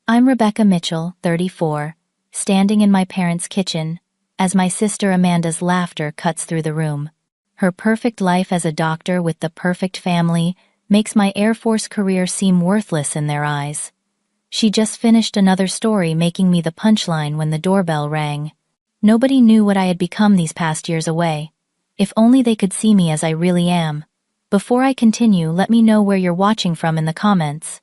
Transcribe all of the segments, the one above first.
I'm Rebecca Mitchell, 34, standing in my parents' kitchen, as my sister Amanda's laughter cuts through the room. Her perfect life as a doctor with the perfect family makes my Air Force career seem worthless in their eyes. She just finished another story making me the punchline when the doorbell rang. Nobody knew what I had become these past years away. If only they could see me as I really am. Before I continue, let me know where you're watching from in the comments.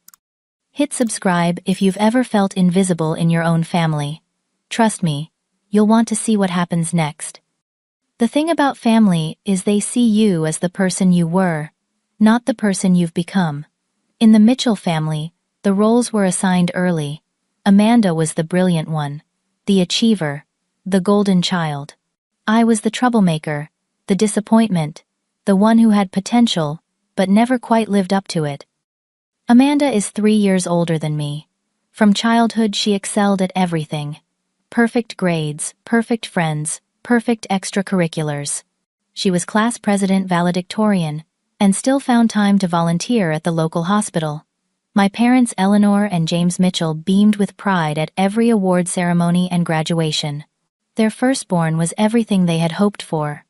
Hit subscribe if you've ever felt invisible in your own family. Trust me, you'll want to see what happens next. The thing about family is they see you as the person you were, not the person you've become. In the Mitchell family, the roles were assigned early. Amanda was the brilliant one, the achiever, the golden child. I was the troublemaker, the disappointment, the one who had potential, but never quite lived up to it. Amanda is 3 years older than me. From childhood she excelled at everything. Perfect grades, perfect friends, perfect extracurriculars. She was class president valedictorian, and still found time to volunteer at the local hospital. My parents Eleanor and James Mitchell beamed with pride at every award ceremony and graduation. Their firstborn was everything they had hoped for.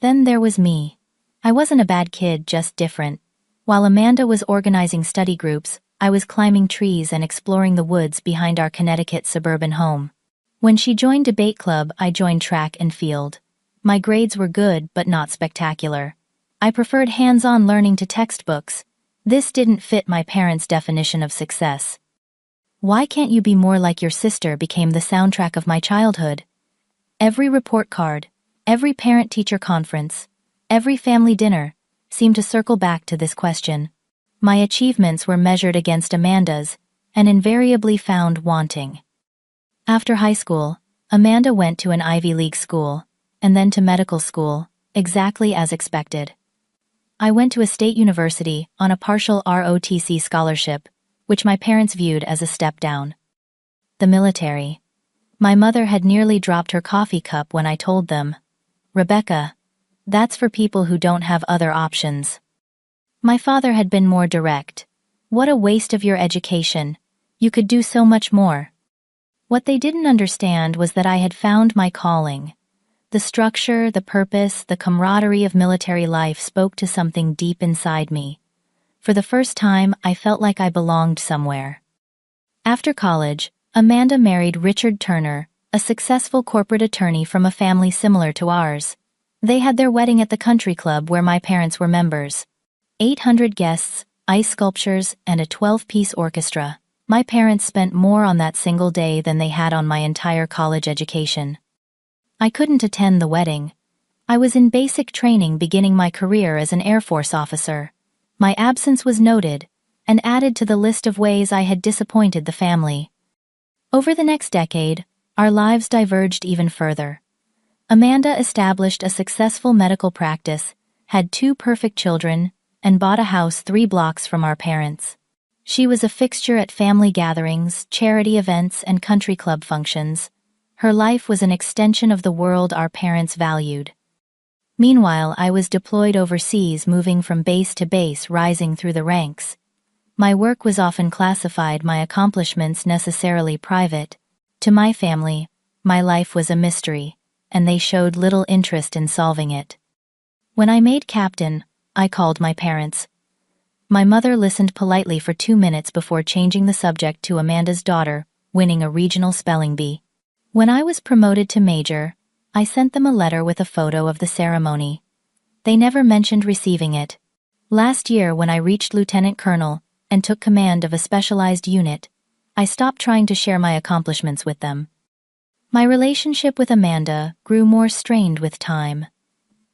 Then there was me. I wasn't a bad kid, just different. While Amanda was organizing study groups, I was climbing trees and exploring the woods behind our Connecticut suburban home. When she joined debate club, I joined track and field. My grades were good but not spectacular. I preferred hands-on learning to textbooks. This didn't fit my parents' definition of success. "Why can't you be more like your sister?" became the soundtrack of my childhood. Every report card, every parent-teacher conference, every family dinner seemed to circle back to this question. My achievements were measured against Amanda's, and invariably found wanting. After high school, Amanda went to an Ivy League school, and then to medical school, exactly as expected. I went to a state university on a partial ROTC scholarship, which my parents viewed as a step down. The military. My mother had nearly dropped her coffee cup when I told them, "Rebecca, that's for people who don't have other options." My father had been more direct. "What a waste of your education. You could do so much more." What they didn't understand was that I had found my calling. The structure, the purpose, the camaraderie of military life spoke to something deep inside me. For the first time, I felt like I belonged somewhere. After college, Amanda married Richard Turner, a successful corporate attorney from a family similar to ours. They had their wedding at the country club where my parents were members. 800 guests, ice sculptures, and a 12-piece orchestra. My parents spent more on that single day than they had on my entire college education. I couldn't attend the wedding. I was in basic training beginning my career as an Air Force officer. My absence was noted, and added to the list of ways I had disappointed the family. Over the next decade, our lives diverged even further. Amanda established a successful medical practice, had 2 perfect children, and bought a house 3 blocks from our parents. She was a fixture at family gatherings, charity events, and country club functions. Her life was an extension of the world our parents valued. Meanwhile, I was deployed overseas, moving from base to base, rising through the ranks. My work was often classified, my accomplishments necessarily private. To my family, my life was a mystery, and they showed little interest in solving it. When I made captain, I called my parents. My mother listened politely for 2 minutes before changing the subject to Amanda's daughter winning a regional spelling bee. When I was promoted to major, I sent them a letter with a photo of the ceremony. They never mentioned receiving it. Last year, when I reached lieutenant colonel and took command of a specialized unit, I stopped trying to share my accomplishments with them. My relationship with Amanda grew more strained with time.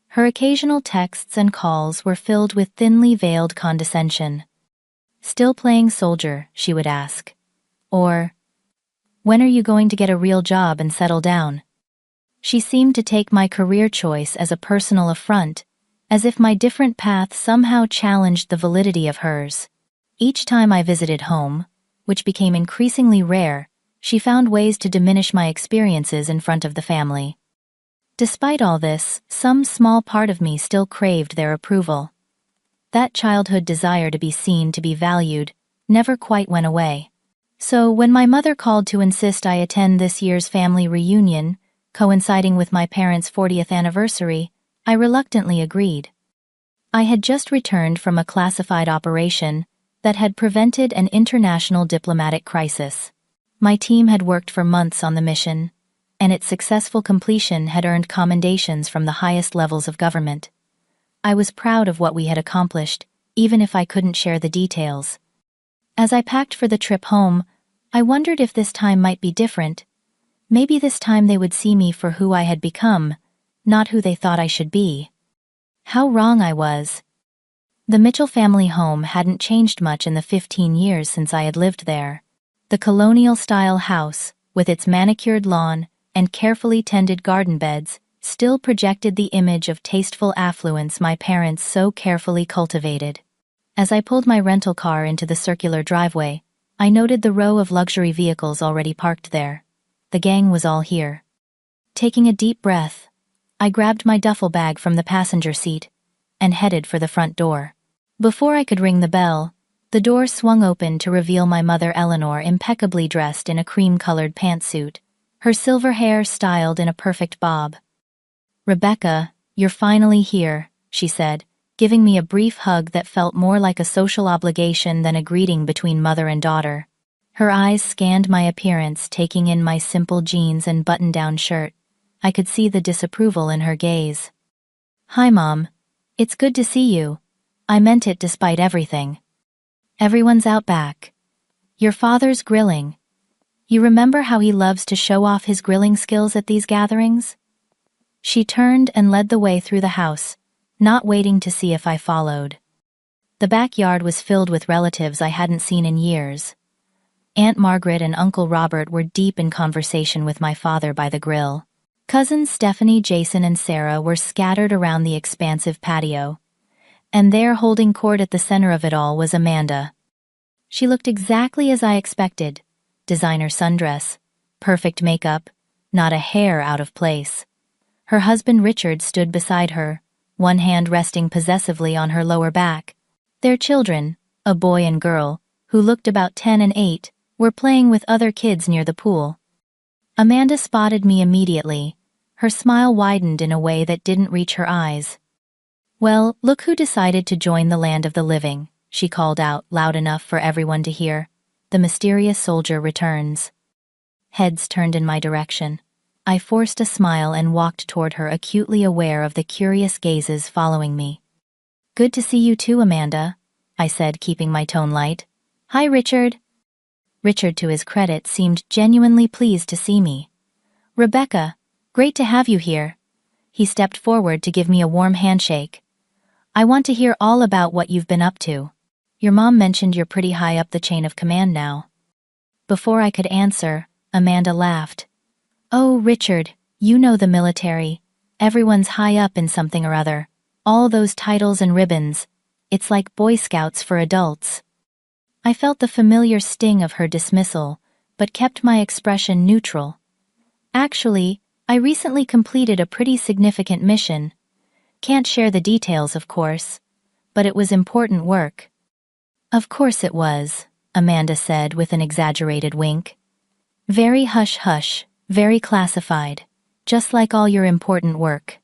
Her occasional texts and calls were filled with thinly veiled condescension. "Still playing soldier?" she would ask. Or, "When are you going to get a real job and settle down?" She seemed to take my career choice as a personal affront, as if my different path somehow challenged the validity of hers. Each time I visited home, which became increasingly rare, she found ways to diminish my experiences in front of the family. Despite all this, some small part of me still craved their approval. That childhood desire to be seen, to be valued, never quite went away. So when my mother called to insist I attend this year's family reunion, coinciding with my parents' 40th anniversary, I reluctantly agreed. I had just returned from a classified operation that had prevented an international diplomatic crisis. My team had worked for months on the mission, and its successful completion had earned commendations from the highest levels of government. I was proud of what we had accomplished, even if I couldn't share the details. As I packed for the trip home, I wondered if this time might be different. Maybe this time they would see me for who I had become, not who they thought I should be. How wrong I was. The Mitchell family home hadn't changed much in the 15 years since I had lived there. The colonial-style house, with its manicured lawn and carefully tended garden beds, still projected the image of tasteful affluence my parents so carefully cultivated. As I pulled my rental car into the circular driveway, I noted the row of luxury vehicles already parked there. The gang was all here. Taking a deep breath, I grabbed my duffel bag from the passenger seat and headed for the front door. Before I could ring the bell, the door swung open to reveal my mother Eleanor impeccably dressed in a cream-colored pantsuit, her silver hair styled in a perfect bob. "Rebecca, you're finally here," she said, giving me a brief hug that felt more like a social obligation than a greeting between mother and daughter. Her eyes scanned my appearance, taking in my simple jeans and button-down shirt. I could see the disapproval in her gaze. "Hi, Mom. It's good to see you. I meant it despite everything. Everyone's out back. Your father's grilling. You remember how he loves to show off his grilling skills at these gatherings?" She turned and led the way through the house, not waiting to see if I followed. The backyard was filled with relatives I hadn't seen in years. Aunt Margaret and Uncle Robert were deep in conversation with my father by the grill. Cousins Stephanie, Jason, and Sarah were scattered around the expansive patio. And there, holding court at the center of it all, was Amanda. She looked exactly as I expected. Designer sundress, perfect makeup, not a hair out of place. Her husband Richard stood beside her, one hand resting possessively on her lower back. Their children, a boy and girl, who looked about 10 and 8, were playing with other kids near the pool. Amanda spotted me immediately. Her smile widened in a way that didn't reach her eyes. "Well, look who decided to join the land of the living," she called out, loud enough for everyone to hear. "The mysterious soldier returns." Heads turned in my direction. I forced a smile and walked toward her, acutely aware of the curious gazes following me. "Good to see you too, Amanda," I said, keeping my tone light. "Hi, Richard." Richard, to his credit, seemed genuinely pleased to see me. "Rebecca, great to have you here." He stepped forward to give me a warm handshake. "I want to hear all about what you've been up to. Your mom mentioned you're pretty high up the chain of command now." Before I could answer, Amanda laughed. "Oh, Richard, you know the military. Everyone's high up in something or other. All those titles and ribbons. It's like Boy Scouts for adults." I felt the familiar sting of her dismissal, but kept my expression neutral. "Actually, I recently completed a pretty significant mission. Can't share the details, of course, but it was important work." "Of course it was," Amanda said with an exaggerated wink. "Very hush-hush, very classified, just like all your important work."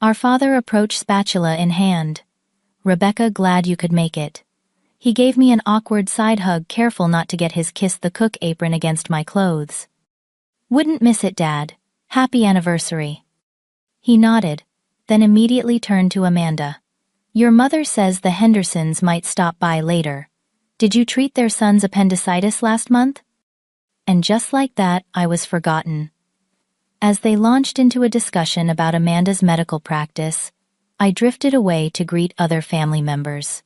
Our father approached, spatula in hand. "Rebecca, glad you could make it." He gave me an awkward side hug, careful not to get his kiss the cook apron against my clothes. "Wouldn't miss it, Dad. Happy anniversary." He nodded, then immediately turned to Amanda. "Your mother says the Hendersons might stop by later. Did you treat their son's appendicitis last month?" And just like that, I was forgotten. As they launched into a discussion about Amanda's medical practice, I drifted away to greet other family members.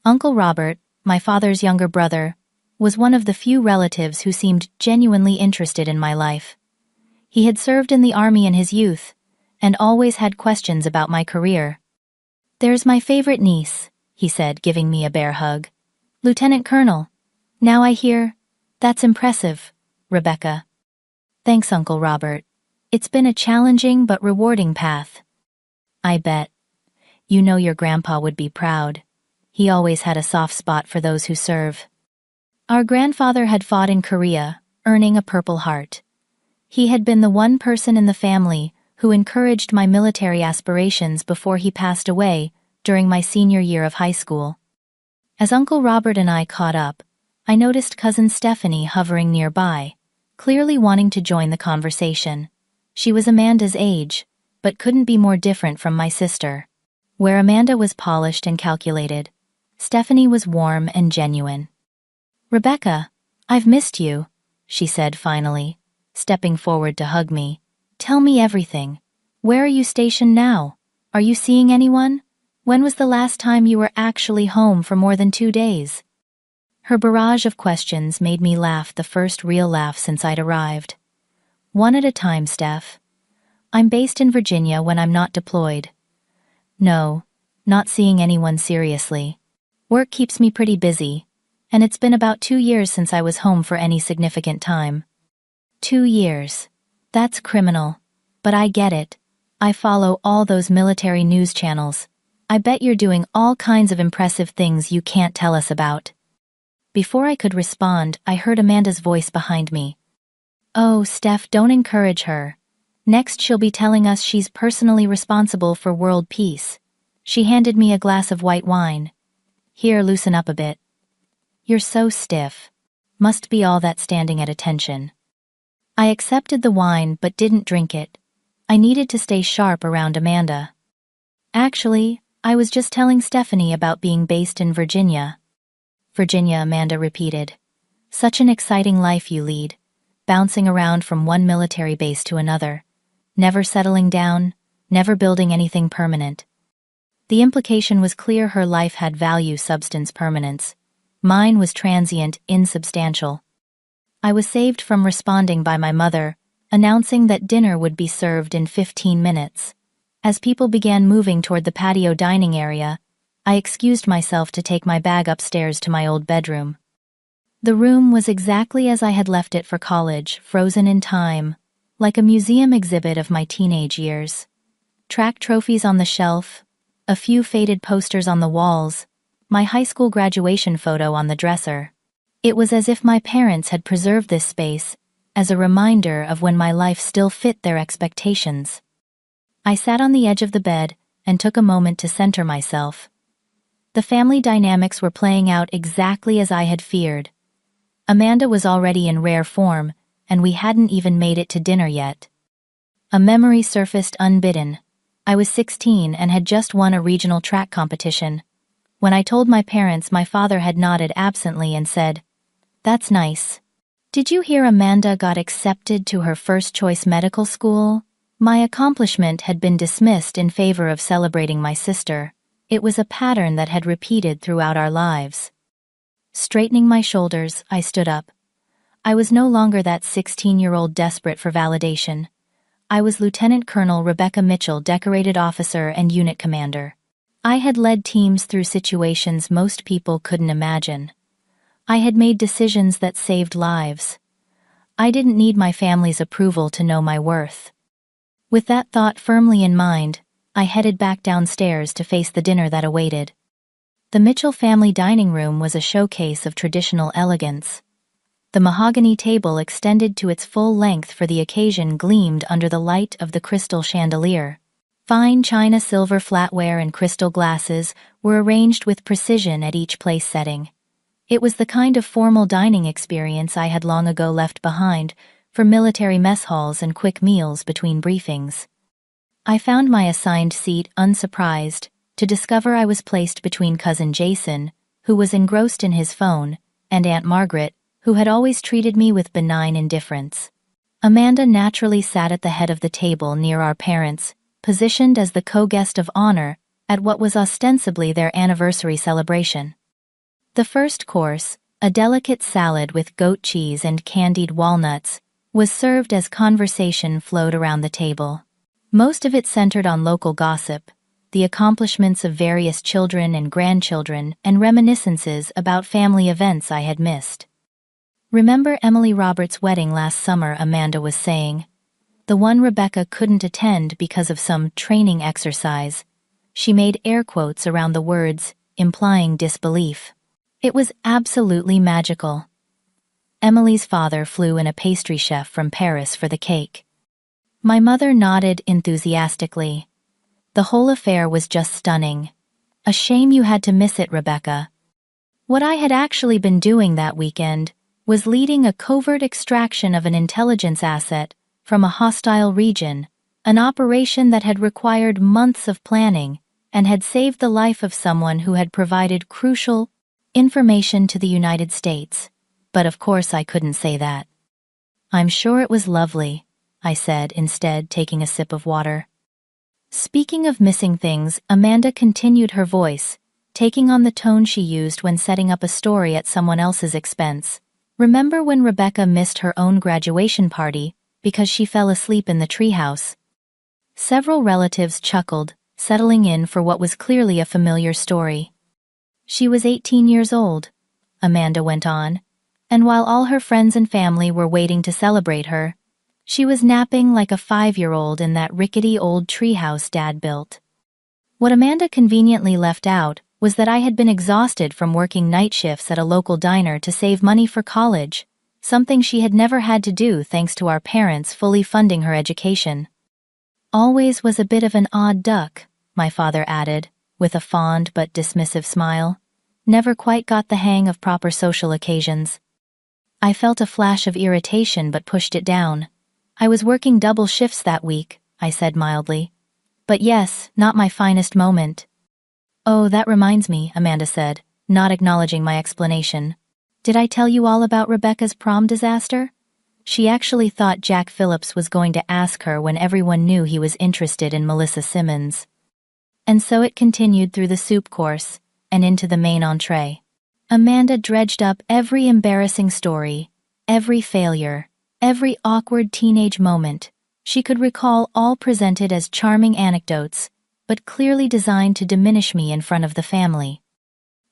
Uncle Robert, my father's younger brother, was one of the few relatives who seemed genuinely interested in my life. He had served in the army in his youth, and always had questions about my career. "There's my favorite niece," he said, giving me a bear hug. "Lieutenant Colonel. Now I hear. That's impressive, Rebecca." "Thanks, Uncle Robert. It's been a challenging but rewarding path." "I bet. You know your grandpa would be proud. He always had a soft spot for those who serve." Our grandfather had fought in Korea, earning a Purple Heart. He had been the one person in the family who encouraged my military aspirations before he passed away during my senior year of high school. As Uncle Robert and I caught up, I noticed Cousin Stephanie hovering nearby, clearly wanting to join the conversation. She was Amanda's age, but couldn't be more different from my sister. Where Amanda was polished and calculated, Stephanie was warm and genuine. "Rebecca, I've missed you," she said finally, stepping forward to hug me. "Tell me everything. Where are you stationed now? Are you seeing anyone? When was the last time you were actually home for more than 2 days?" Her barrage of questions made me laugh, the first real laugh since I'd arrived. "One at a time, Steph. I'm based in Virginia when I'm not deployed. No, not seeing anyone seriously. Work keeps me pretty busy, and it's been about 2 years since I was home for any significant time." 2 years. That's criminal. But I get it. I follow all those military news channels. I bet you're doing all kinds of impressive things you can't tell us about. Before I could respond, I heard Amanda's voice behind me. "Oh, Steph, don't encourage her. Next she'll be telling us she's personally responsible for world peace." She handed me a glass of white wine. "Here, loosen up a bit." "You're so stiff." Must be all that standing at attention. I accepted the wine but didn't drink it. I needed to stay sharp around Amanda. "Actually, I was just telling Stephanie about being based in Virginia." "Virginia," Amanda repeated. "Such an exciting life you lead, bouncing around from one military base to another, never settling down, never building anything permanent." The implication was clear: her life had value, substance, permanence. Mine was transient, insubstantial. I was saved from responding by my mother, announcing that dinner would be served in 15 minutes. As people began moving toward the patio dining area, I excused myself to take my bag upstairs to my old bedroom. The room was exactly as I had left it for college, frozen in time, like a museum exhibit of my teenage years. Track trophies on the shelf, a few faded posters on the walls, my high school graduation photo on the dresser. It was as if my parents had preserved this space as a reminder of when my life still fit their expectations. I sat on the edge of the bed and took a moment to center myself. The family dynamics were playing out exactly as I had feared. Amanda was already in rare form, and we hadn't even made it to dinner yet. A memory surfaced unbidden. I was 16 and had just won a regional track competition. When I told my parents, my father had nodded absently and said, "That's nice. Did you hear Amanda got accepted to her first-choice medical school?" My accomplishment had been dismissed in favor of celebrating my sister. It was a pattern that had repeated throughout our lives. Straightening my shoulders, I stood up. I was no longer that 16-year-old desperate for validation. I was Lieutenant Colonel Rebecca Mitchell, decorated officer and unit commander. I had led teams through situations most people couldn't imagine. I had made decisions that saved lives. I didn't need my family's approval to know my worth. With that thought firmly in mind, I headed back downstairs to face the dinner that awaited. The Mitchell family dining room was a showcase of traditional elegance. The mahogany table extended to its full length for the occasion gleamed under the light of the crystal chandelier. Fine china, silver flatware, and crystal glasses were arranged with precision at each place setting. It was the kind of formal dining experience I had long ago left behind for military mess halls and quick meals between briefings. I found my assigned seat unsurprised to discover I was placed between Cousin Jason, who was engrossed in his phone, and Aunt Margaret, who had always treated me with benign indifference. Amanda naturally sat at the head of the table near our parents, positioned as the co-guest of honor at what was ostensibly their anniversary celebration. The first course, a delicate salad with goat cheese and candied walnuts, was served as conversation flowed around the table. Most of it centered on local gossip, the accomplishments of various children and grandchildren, and reminiscences about family events I had missed. "Remember Emily Roberts' wedding last summer?" Amanda was saying. "The one Rebecca couldn't attend because of some training exercise." She made air quotes around the words, implying disbelief. "It was absolutely magical. Emily's father flew in a pastry chef from Paris for the cake. My mother nodded enthusiastically. The whole affair was just stunning. A shame you had to miss it, Rebecca. What I had actually been doing that weekend was leading a covert extraction of an intelligence asset from a hostile region, an operation that had required months of planning and had saved the life of someone who had provided crucial information to the United States. But of course I couldn't say that. I'm sure it was lovely, I said, instead taking a sip of water. Speaking of missing things, Amanda continued her voice, taking on the tone she used when setting up a story at someone else's expense. Remember when Rebecca missed her own graduation party because she fell asleep in the treehouse? Several relatives chuckled, settling in for what was clearly a familiar story. She was 18 years old, Amanda went on, and while all her friends and family were waiting to celebrate her, she was napping like a 5-year-old in that rickety old treehouse Dad built. What Amanda conveniently left out was that I had been exhausted from working night shifts at a local diner to save money for college, something she had never had to do thanks to our parents fully funding her education. Always was a bit of an odd duck, my father added, with a fond but dismissive smile. Never quite got the hang of proper social occasions. I felt a flash of irritation but pushed it down. I was working double shifts that week, I said mildly. But yes, not my finest moment. Oh, that reminds me, Amanda said, not acknowledging my explanation. Did I tell you all about Rebecca's prom disaster? She actually thought Jack Phillips was going to ask her when everyone knew he was interested in Melissa Simmons. And so it continued through the soup course and into the main entree. Amanda dredged up every embarrassing story, every failure, every awkward teenage moment. She could recall, all presented as charming anecdotes, but clearly designed to diminish me in front of the family.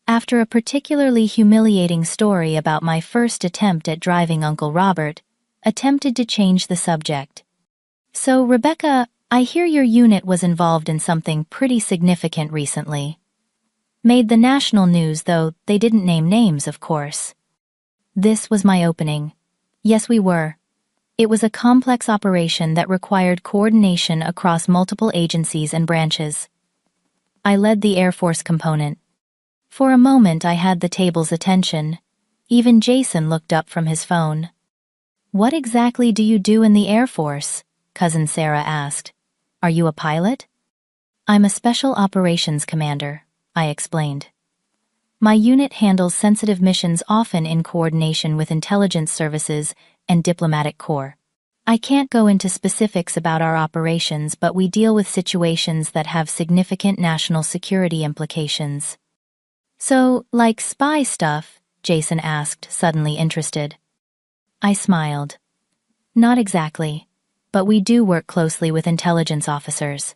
After a particularly humiliating story about my first attempt at driving Uncle Robert, attempted to change the subject. So, Rebecca, I hear your unit was involved in something pretty significant recently. Made the national news, though they didn't name names, of course. This was my opening. Yes, we were. It was a complex operation that required coordination across multiple agencies and branches. I led the Air Force component. For a moment I had the table's attention. Even Jason looked up from his phone. What exactly do you do in the Air Force? Cousin Sarah asked. Are you a pilot? I'm a special operations commander, I explained. My unit handles sensitive missions, often in coordination with intelligence services and diplomatic corps. I can't go into specifics about our operations, but we deal with situations that have significant national security implications. So, like spy stuff? Jason asked, suddenly interested. I smiled. Not exactly, but we do work closely with intelligence officers.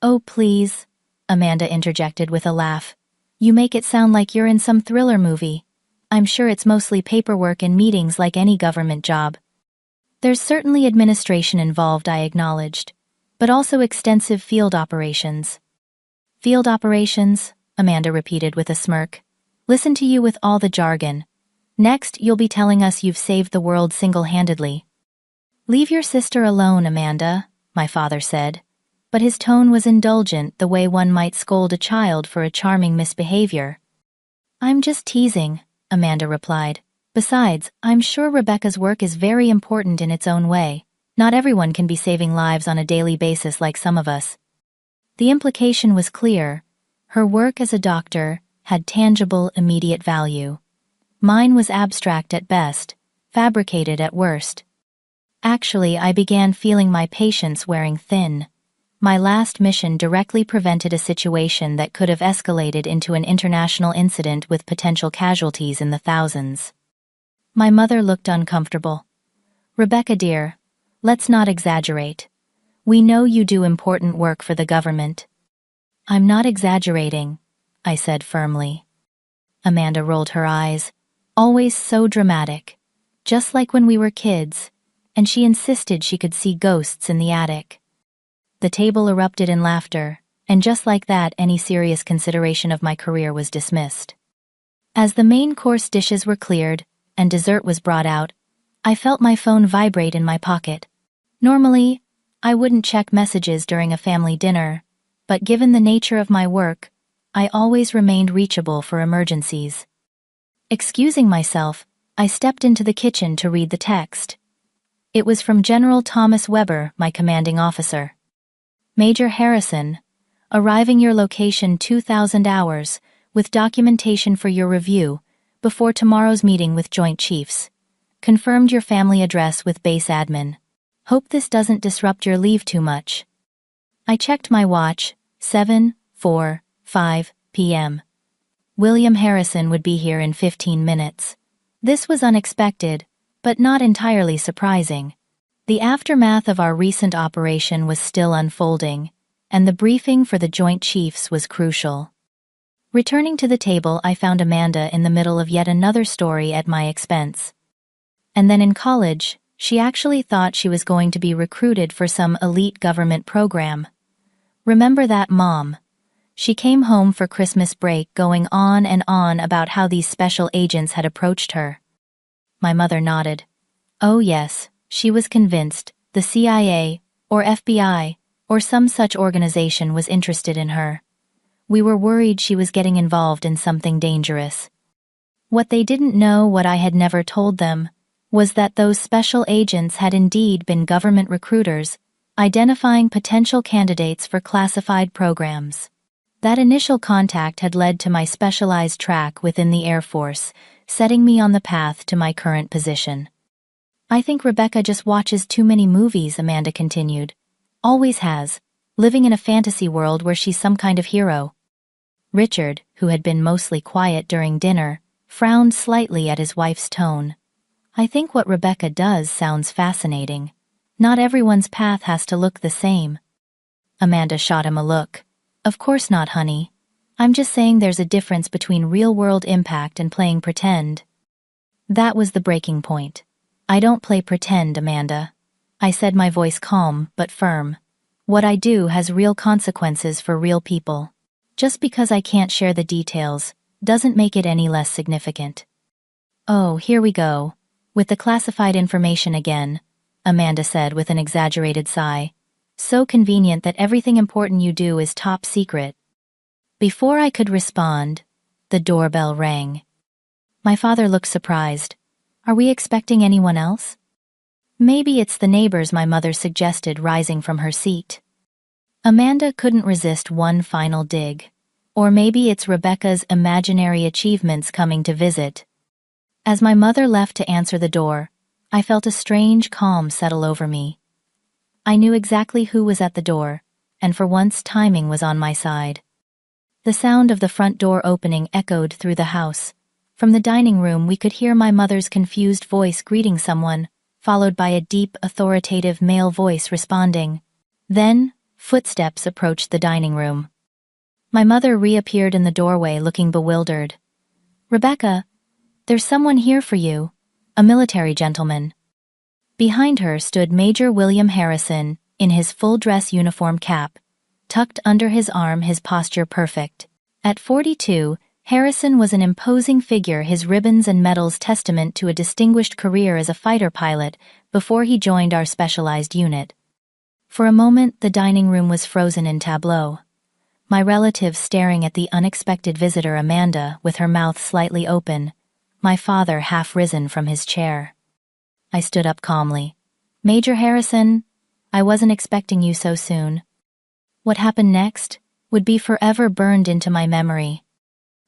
Oh, please, Amanda interjected with a laugh. You make it sound like you're in some thriller movie. I'm sure it's mostly paperwork and meetings like any government job. There's certainly administration involved, I acknowledged, but also extensive field operations. Field operations? Amanda repeated with a smirk. Listen to you with all the jargon. Next, you'll be telling us you've saved the world single-handedly. Leave your sister alone, Amanda, my father said, but his tone was indulgent, the way one might scold a child for a charming misbehavior. I'm just teasing, Amanda replied. Besides, I'm sure Rebecca's work is very important in its own way. Not everyone can be saving lives on a daily basis like some of us. The implication was clear. Her work as a doctor had tangible, immediate value. Mine was abstract at best, fabricated at worst. Actually, I began feeling my patience wearing thin. My last mission directly prevented a situation that could have escalated into an international incident with potential casualties in the thousands. My mother looked uncomfortable. Rebecca dear, let's not exaggerate. We know you do important work for the government. I'm not exaggerating, I said firmly. Amanda rolled her eyes. Always so dramatic. Just like when we were kids, and she insisted she could see ghosts in the attic. The table erupted in laughter, and just like that, any serious consideration of my career was dismissed. As the main course dishes were cleared, and dessert was brought out, I felt my phone vibrate in my pocket. Normally, I wouldn't check messages during a family dinner, but given the nature of my work, I always remained reachable for emergencies. Excusing myself, I stepped into the kitchen to read the text. It was from General Thomas Weber, my commanding officer. Major Harrison, arriving your location 2,000 hours, with documentation for your review, before tomorrow's meeting with Joint Chiefs. Confirmed your family address with base admin. Hope this doesn't disrupt your leave too much. I checked my watch, 7:45 p.m. William Harrison would be here in 15 minutes. This was unexpected, but not entirely surprising. The aftermath of our recent operation was still unfolding, and the briefing for the Joint Chiefs was crucial. Returning to the table, I found Amanda in the middle of yet another story at my expense. And then in college, she actually thought she was going to be recruited for some elite government program. Remember that, Mom? She came home for Christmas break going on and on about how these special agents had approached her. My mother nodded. Oh yes, she was convinced the CIA, or FBI, or some such organization was interested in her. We were worried she was getting involved in something dangerous. What they didn't know, what I had never told them, was that those special agents had indeed been government recruiters, identifying potential candidates for classified programs. That initial contact had led to my specialized track within the Air Force, setting me on the path to my current position. I think Rebecca just watches too many movies, Amanda continued. Always has, living in a fantasy world where she's some kind of hero. Richard, who had been mostly quiet during dinner, frowned slightly at his wife's tone. I think what Rebecca does sounds fascinating. Not everyone's path has to look the same. Amanda shot him a look. Of course not, honey. I'm just saying there's a difference between real-world impact and playing pretend. That was the breaking point. I don't play pretend, Amanda. I said, my voice calm but firm. What I do has real consequences for real people. Just because I can't share the details doesn't make it any less significant. Oh, here we go. With the classified information again, Amanda said with an exaggerated sigh. So convenient that everything important you do is top secret. Before I could respond, the doorbell rang. My father looked surprised. Are we expecting anyone else? Maybe it's the neighbors, my mother suggested, rising from her seat. Amanda couldn't resist one final dig. Or maybe it's Rebecca's imaginary achievements coming to visit. As my mother left to answer the door, I felt a strange calm settle over me. I knew exactly who was at the door, and for once timing was on my side. The sound of the front door opening echoed through the house. From the dining room we could hear my mother's confused voice greeting someone, followed by a deep, authoritative male voice responding. Then, footsteps approached the dining room. My mother reappeared in the doorway looking bewildered. Rebecca, there's someone here for you, a military gentleman. Behind her stood Major William Harrison, in his full-dress uniform cap, tucked under his arm, his posture perfect. At 42, Harrison was an imposing figure, his ribbons and medals testament to a distinguished career as a fighter pilot before he joined our specialized unit. For a moment, the dining room was frozen in tableau. My relative staring at the unexpected visitor, Amanda, with her mouth slightly open, my father half risen from his chair. I stood up calmly. Major Harrison, I wasn't expecting you so soon. What happened next would be forever burned into my memory.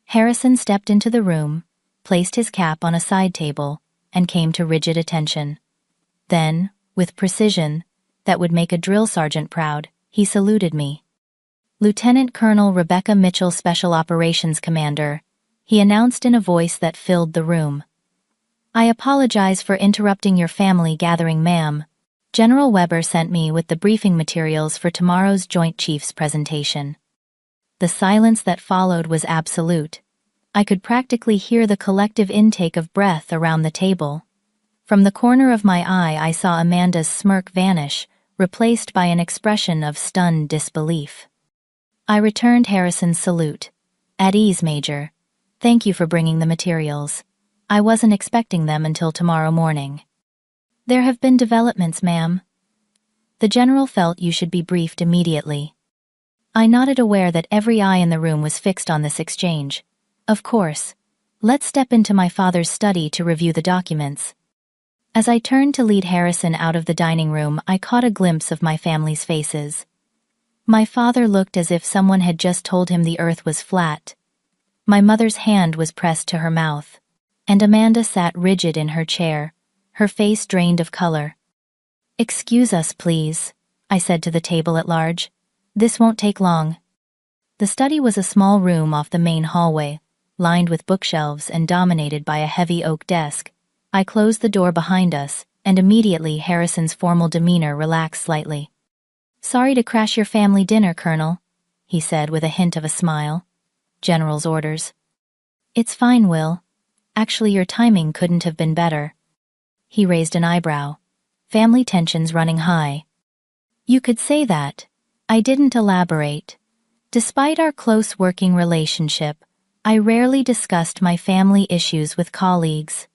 Harrison stepped into the room, placed his cap on a side table, and came to rigid attention. Then, with precision that would make a drill sergeant proud, he saluted me. Lieutenant Colonel Rebecca Mitchell, Special Operations Commander, he announced in a voice that filled the room. I apologize for interrupting your family gathering, ma'am. General Weber sent me with the briefing materials for tomorrow's Joint Chiefs presentation. The silence that followed was absolute. I could practically hear the collective intake of breath around the table. From the corner of my eye, I saw Amanda's smirk vanish, replaced by an expression of stunned disbelief. I returned Harrison's salute. At ease, Major. Thank you for bringing the materials. I wasn't expecting them until tomorrow morning. There have been developments, ma'am. The general felt you should be briefed immediately. I nodded, aware that every eye in the room was fixed on this exchange. Of course. Let's step into my father's study to review the documents. As I turned to lead Harrison out of the dining room, I caught a glimpse of my family's faces. My father looked as if someone had just told him the earth was flat. My mother's hand was pressed to her mouth, and Amanda sat rigid in her chair, her face drained of color. "Excuse us, please," I said to the table at large. "This won't take long." The study was a small room off the main hallway, lined with bookshelves and dominated by a heavy oak desk. I closed the door behind us, and immediately Harrison's formal demeanor relaxed slightly. "Sorry to crash your family dinner, Colonel," he said with a hint of a smile. "General's orders." "It's fine, Will. Actually, your timing couldn't have been better." He raised an eyebrow. "Family tensions running high." "You could say that." I didn't elaborate. Despite our close working relationship, I rarely discussed my family issues with colleagues.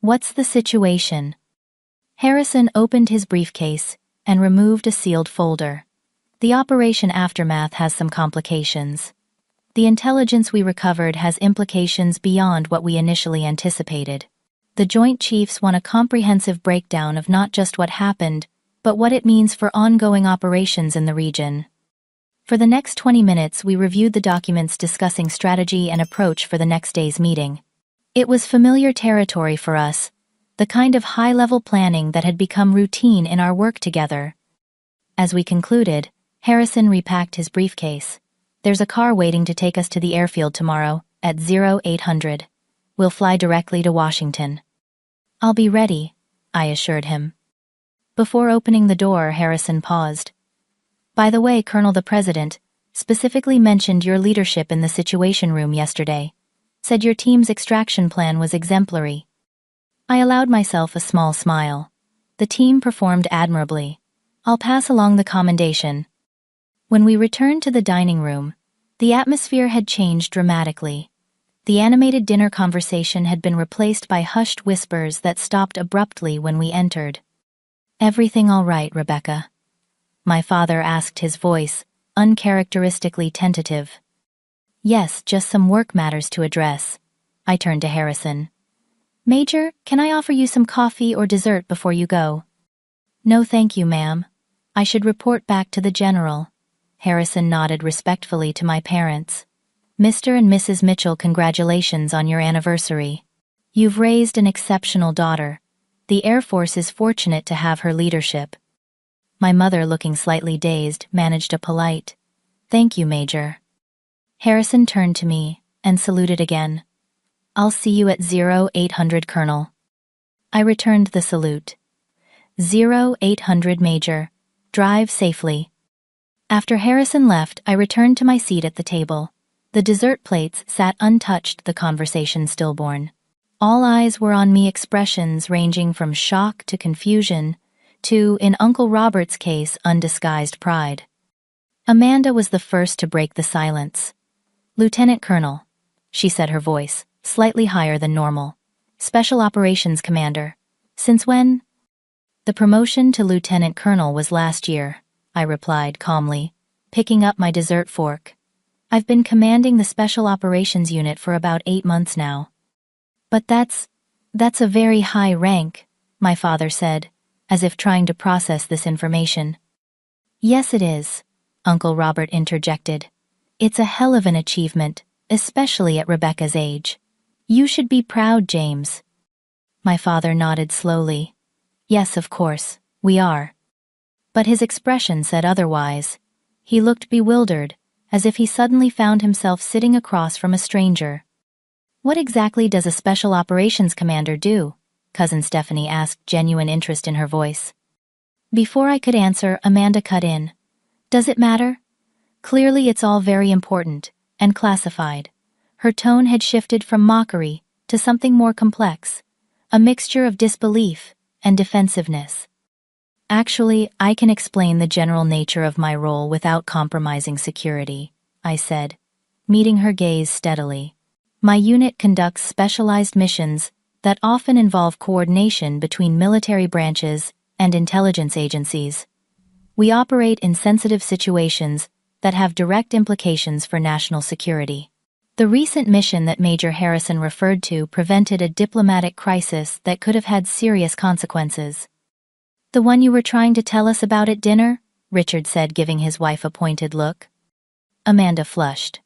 "What's the situation?" Harrison opened his briefcase and removed a sealed folder. "The operation aftermath has some complications. The intelligence we recovered has implications beyond what we initially anticipated. The Joint Chiefs want a comprehensive breakdown of not just what happened, but what it means for ongoing operations in the region." For the next 20 minutes, we reviewed the documents discussing strategy and approach for the next day's meeting. It was familiar territory for us, the kind of high-level planning that had become routine in our work together. As we concluded, Harrison repacked his briefcase. "There's a car waiting to take us to the airfield tomorrow, at 0800. We'll fly directly to Washington." "I'll be ready," I assured him. Before opening the door, Harrison paused. "By the way, Colonel, the President specifically mentioned your leadership in the Situation Room yesterday. Said your team's extraction plan was exemplary." I allowed myself a small smile. The team performed admirably. I'll pass along the commendation. When we returned to the dining room, the atmosphere had changed dramatically. The animated dinner conversation had been replaced by hushed whispers that stopped abruptly when we entered. "Everything all right, Rebecca?" My father asked, his voice uncharacteristically tentative. "Yes, just some work matters to address." I turned to Harrison. "Major, can I offer you some coffee or dessert before you go?" "No thank you, ma'am. I should report back to the general." Harrison nodded respectfully to my parents. "Mr. and Mrs. Mitchell, congratulations on your anniversary. You've raised an exceptional daughter. The Air Force is fortunate to have her leadership." My mother, looking slightly dazed, managed a polite, "Thank you, Major." Harrison turned to me and saluted again. "I'll see you at 0800, Colonel." I returned the salute. 0800, Major. Drive safely." After Harrison left, I returned to my seat at the table. The dessert plates sat untouched, the conversation stillborn. All eyes were on me, expressions ranging from shock to confusion to, in Uncle Robert's case, undisguised pride. Amanda was the first to break the silence. "Lieutenant Colonel," she said, her voice slightly higher than normal. "Special Operations Commander. Since when?" "The promotion to Lieutenant Colonel was last year," I replied calmly, picking up my dessert fork. "I've been commanding the Special Operations Unit for about 8 months now." "But that's a very high rank," my father said, as if trying to process this information. "Yes, it is," Uncle Robert interjected. "It's a hell of an achievement, especially at Rebecca's age. You should be proud, James." My father nodded slowly. "Yes, of course, we are." But his expression said otherwise. He looked bewildered, as if he suddenly found himself sitting across from a stranger. "What exactly does a Special Operations Commander do?" Cousin Stephanie asked, genuine interest in her voice. Before I could answer, Amanda cut in. "Does it matter? Clearly it's all very important, and classified." Her tone had shifted from mockery to something more complex, a mixture of disbelief and defensiveness. "Actually, I can explain the general nature of my role without compromising security," I said, meeting her gaze steadily. "My unit conducts specialized missions that often involve coordination between military branches and intelligence agencies. We operate in sensitive situations that have direct implications for national security. The recent mission that Major Harrison referred to prevented a diplomatic crisis that could have had serious consequences. "The one you were trying to tell us about at dinner?" Richard said, giving his wife a pointed look. Amanda flushed.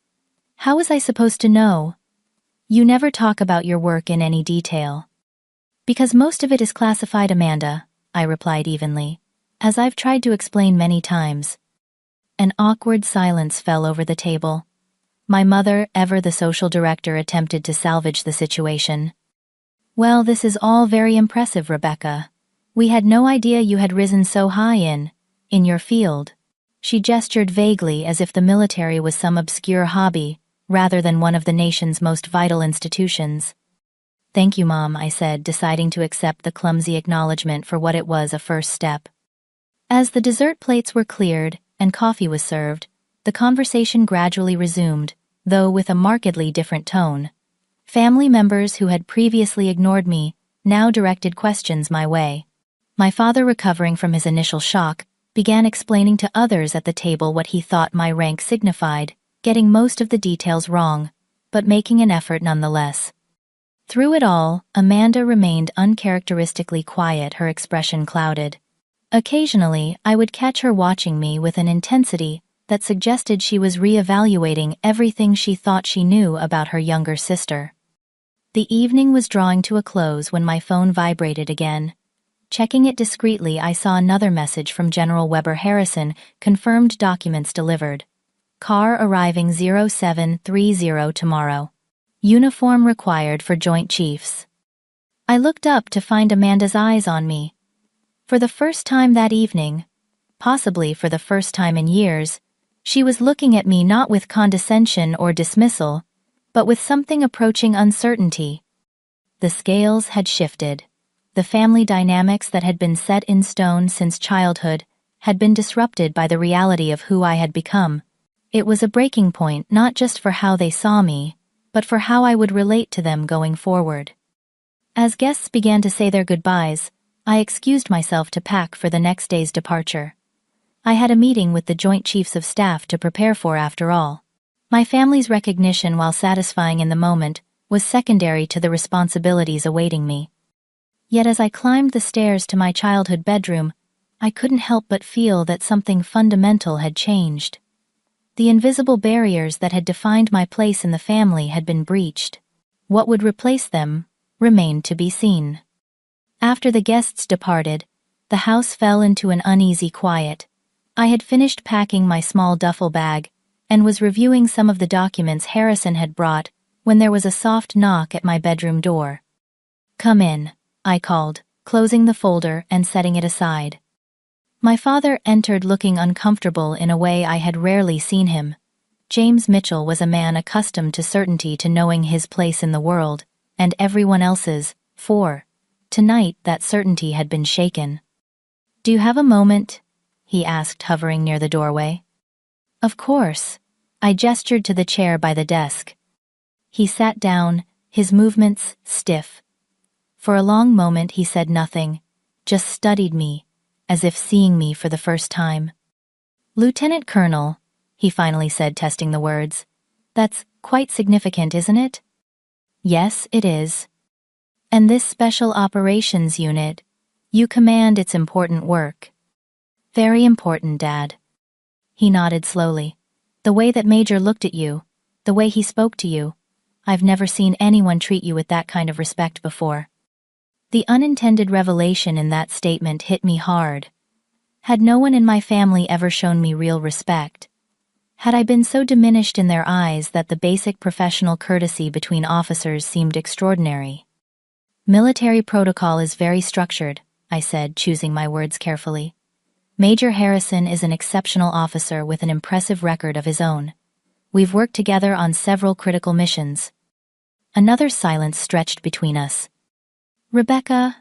"How was I supposed to know? You never talk about your work in any detail." "Because most of it is classified, Amanda," I replied evenly, "as I've tried to explain many times." An awkward silence fell over the table. My mother, ever the social director, attempted to salvage the situation. "Well, this is all very impressive, Rebecca. We had no idea you had risen so high in your field." She gestured vaguely as if the military was some obscure hobby, rather than one of the nation's most vital institutions. "Thank you, Mom," I said, deciding to accept the clumsy acknowledgement for what it was, a first step. As the dessert plates were cleared and coffee was served, the conversation gradually resumed, though with a markedly different tone. Family members who had previously ignored me now directed questions my way. My father, recovering from his initial shock, began explaining to others at the table what he thought my rank signified, getting most of the details wrong, but making an effort nonetheless. Through it all, Amanda remained uncharacteristically quiet, her expression clouded. Occasionally, I would catch her watching me with an intensity that suggested she was re-evaluating everything she thought she knew about her younger sister. The evening was drawing to a close when my phone vibrated again. Checking it discreetly, I saw another message from General Weber Harrison: confirmed documents delivered. Car arriving 0730 tomorrow. Uniform required for Joint Chiefs. I looked up to find Amanda's eyes on me. For the first time that evening, possibly for the first time in years, she was looking at me not with condescension or dismissal, but with something approaching uncertainty. The scales had shifted. The family dynamics that had been set in stone since childhood had been disrupted by the reality of who I had become. It was a breaking point not just for how they saw me, but for how I would relate to them going forward. As guests began to say their goodbyes, I excused myself to pack for the next day's departure. I had a meeting with the Joint Chiefs of Staff to prepare for, after all. My family's recognition, while satisfying in the moment, was secondary to the responsibilities awaiting me. Yet as I climbed the stairs to my childhood bedroom, I couldn't help but feel that something fundamental had changed. The invisible barriers that had defined my place in the family had been breached. What would replace them remained to be seen. After the guests departed, the house fell into an uneasy quiet. I had finished packing my small duffel bag and was reviewing some of the documents Harrison had brought when there was a soft knock at my bedroom door. "Come in," I called, closing the folder and setting it aside. My father entered, looking uncomfortable in a way I had rarely seen him. James Mitchell was a man accustomed to certainty, to knowing his place in the world, and everyone else's, for tonight that certainty had been shaken. "Do you have a moment?" he asked, hovering near the doorway. "Of course." I gestured to the chair by the desk. He sat down, his movements stiff. For a long moment he said nothing, just studied me, as if seeing me for the first time. "Lieutenant Colonel," he finally said, testing the words. "That's quite significant, isn't it?" "Yes, it is." "And this Special Operations Unit, you command its important work." "Very important, Dad." He nodded slowly. "The way that Major looked at you, the way he spoke to you, I've never seen anyone treat you with that kind of respect before." The unintended revelation in that statement hit me hard. Had no one in my family ever shown me real respect? Had I been so diminished in their eyes that the basic professional courtesy between officers seemed extraordinary? "Military protocol is very structured," I said, choosing my words carefully. "Major Harrison is an exceptional officer with an impressive record of his own. We've worked together on several critical missions." Another silence stretched between us. "Rebecca,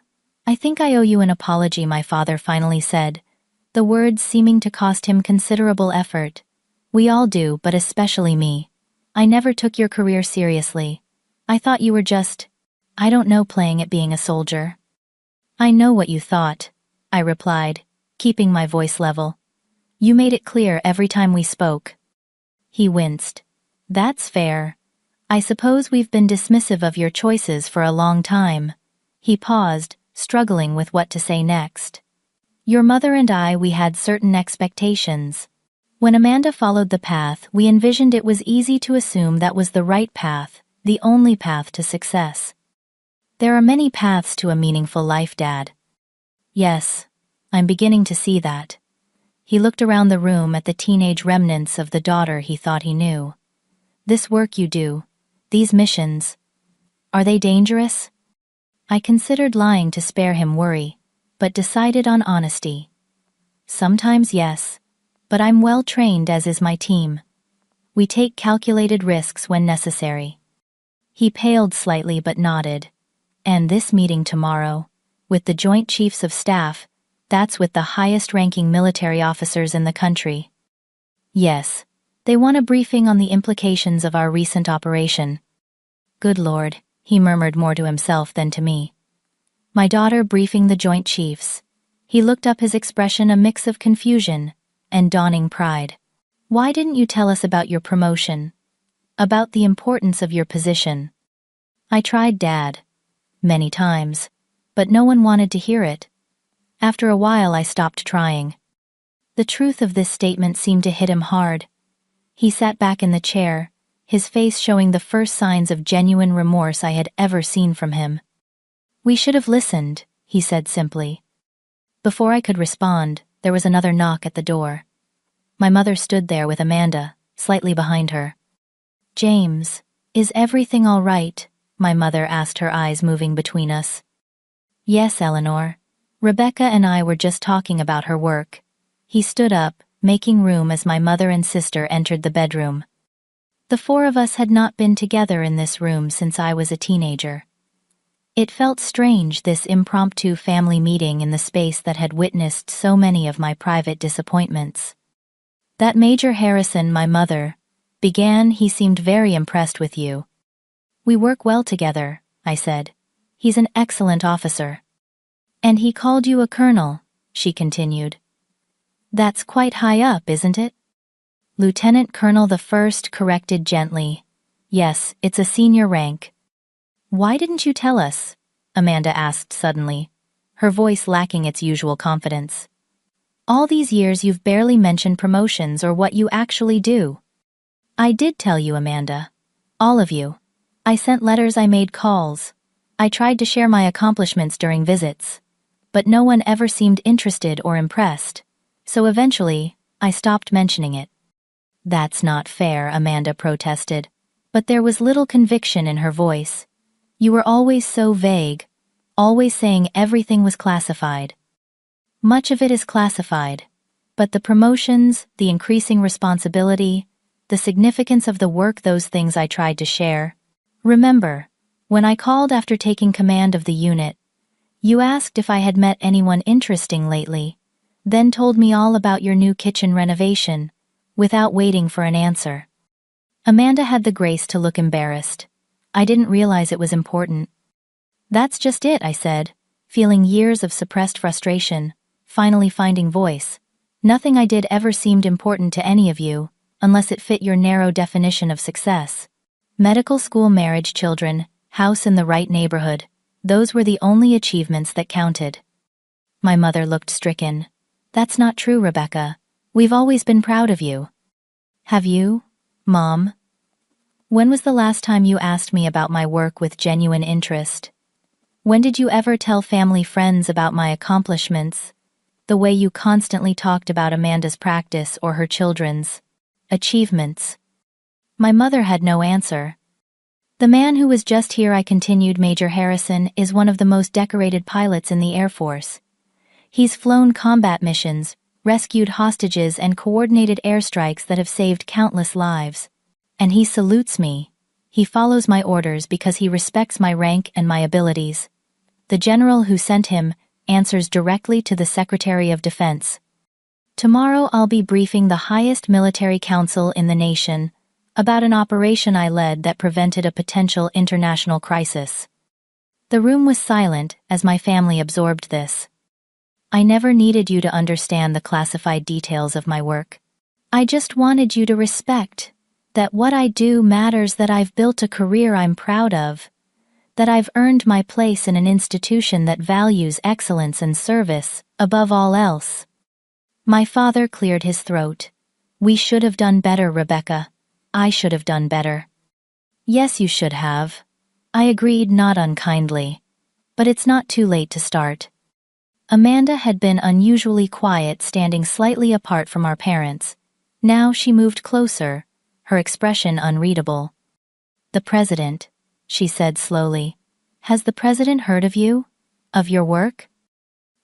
I think I owe you an apology," my father finally said, the words seeming to cost him considerable effort. "We all do, but especially me. I never took your career seriously. I thought you were just I don't know playing at being a soldier. I know what you thought, I replied, keeping my voice level. You made it clear every time we spoke. He winced. That's fair. I suppose we've been dismissive of your choices for a long time. He paused, struggling with what to say next. Your mother and we had certain expectations. When Amanda followed the path, we envisioned it was easy to assume that was the right path, the only path to success. There are many paths to a meaningful life, Dad. Yes, I'm beginning to see that. He looked around the room at the teenage remnants of the daughter he thought he knew. This work you do, these missions, are they dangerous? I considered lying to spare him worry, but decided on honesty. Sometimes yes, but I'm well trained as is my team. We take calculated risks when necessary. He paled slightly but nodded. And this meeting tomorrow, with the Joint Chiefs of Staff, that's with the highest-ranking military officers in the country. Yes, they want a briefing on the implications of our recent operation. Good Lord, he murmured more to himself than to me. My daughter briefing the Joint Chiefs. He looked up, his expression a mix of confusion and dawning pride. Why didn't you tell us about your promotion? About the importance of your position? I tried, Dad. Many times. But no one wanted to hear it. After a while I stopped trying. The truth of this statement seemed to hit him hard. He sat back in the chair, his face showing the first signs of genuine remorse I had ever seen from him. We should have listened, he said simply. Before I could respond, there was another knock at the door. My mother stood there with Amanda, slightly behind her. James, is everything all right? My mother asked, her eyes moving between us. Yes, Eleanor. Rebecca and I were just talking about her work. He stood up, making room as my mother and sister entered the bedroom. The four of us had not been together in this room since I was a teenager. It felt strange, this impromptu family meeting in the space that had witnessed so many of my private disappointments. That Major Harrison, my mother, began. He seemed very impressed with you. We work well together, I said. He's an excellent officer. And he called you a colonel, she continued. That's quite high up, isn't it? Lieutenant Colonel the First corrected gently. Yes, it's a senior rank. Why didn't you tell us? Amanda asked suddenly, her voice lacking its usual confidence. All these years you've barely mentioned promotions or what you actually do. I did tell you, Amanda. All of you. I sent letters, I made calls. I tried to share my accomplishments during visits. But no one ever seemed interested or impressed. So eventually, I stopped mentioning it. That's not fair, Amanda protested. But there was little conviction in her voice. You were always so vague, always saying everything was classified. Much of it is classified. But the promotions, the increasing responsibility, the significance of the work, those things I tried to share. Remember, when I called after taking command of the unit, you asked if I had met anyone interesting lately, then told me all about your new kitchen renovation, without waiting for an answer. Amanda had the grace to look embarrassed. I didn't realize it was important. That's just it, I said, feeling years of suppressed frustration, finally finding voice. Nothing I did ever seemed important to any of you, unless it fit your narrow definition of success. Medical school, marriage, children, house in the right neighborhood, those were the only achievements that counted. My mother looked stricken. That's not true, Rebecca. We've always been proud of you. Have you, Mom? When was the last time you asked me about my work with genuine interest? When did you ever tell family friends about my accomplishments, the way you constantly talked about Amanda's practice or her children's achievements? My mother had no answer. The man who was just here, I continued, Major Harrison, is one of the most decorated pilots in the Air Force. He's flown combat missions, rescued hostages, and coordinated airstrikes that have saved countless lives. And he salutes me. He follows my orders because he respects my rank and my abilities. The general who sent him answers directly to the Secretary of Defense. Tomorrow I'll be briefing the highest military council in the nation about an operation I led that prevented a potential international crisis. The room was silent as my family absorbed this. I never needed you to understand the classified details of my work. I just wanted you to respect that what I do matters, that I've built a career I'm proud of, that I've earned my place in an institution that values excellence and service above all else. My father cleared his throat. We should have done better, Rebecca. I should have done better. Yes, you should have. I agreed, not unkindly. But it's not too late to start. Amanda had been unusually quiet, standing slightly apart from our parents. Now she moved closer, her expression unreadable. The president, she said slowly. Has the president heard of you? Of your work?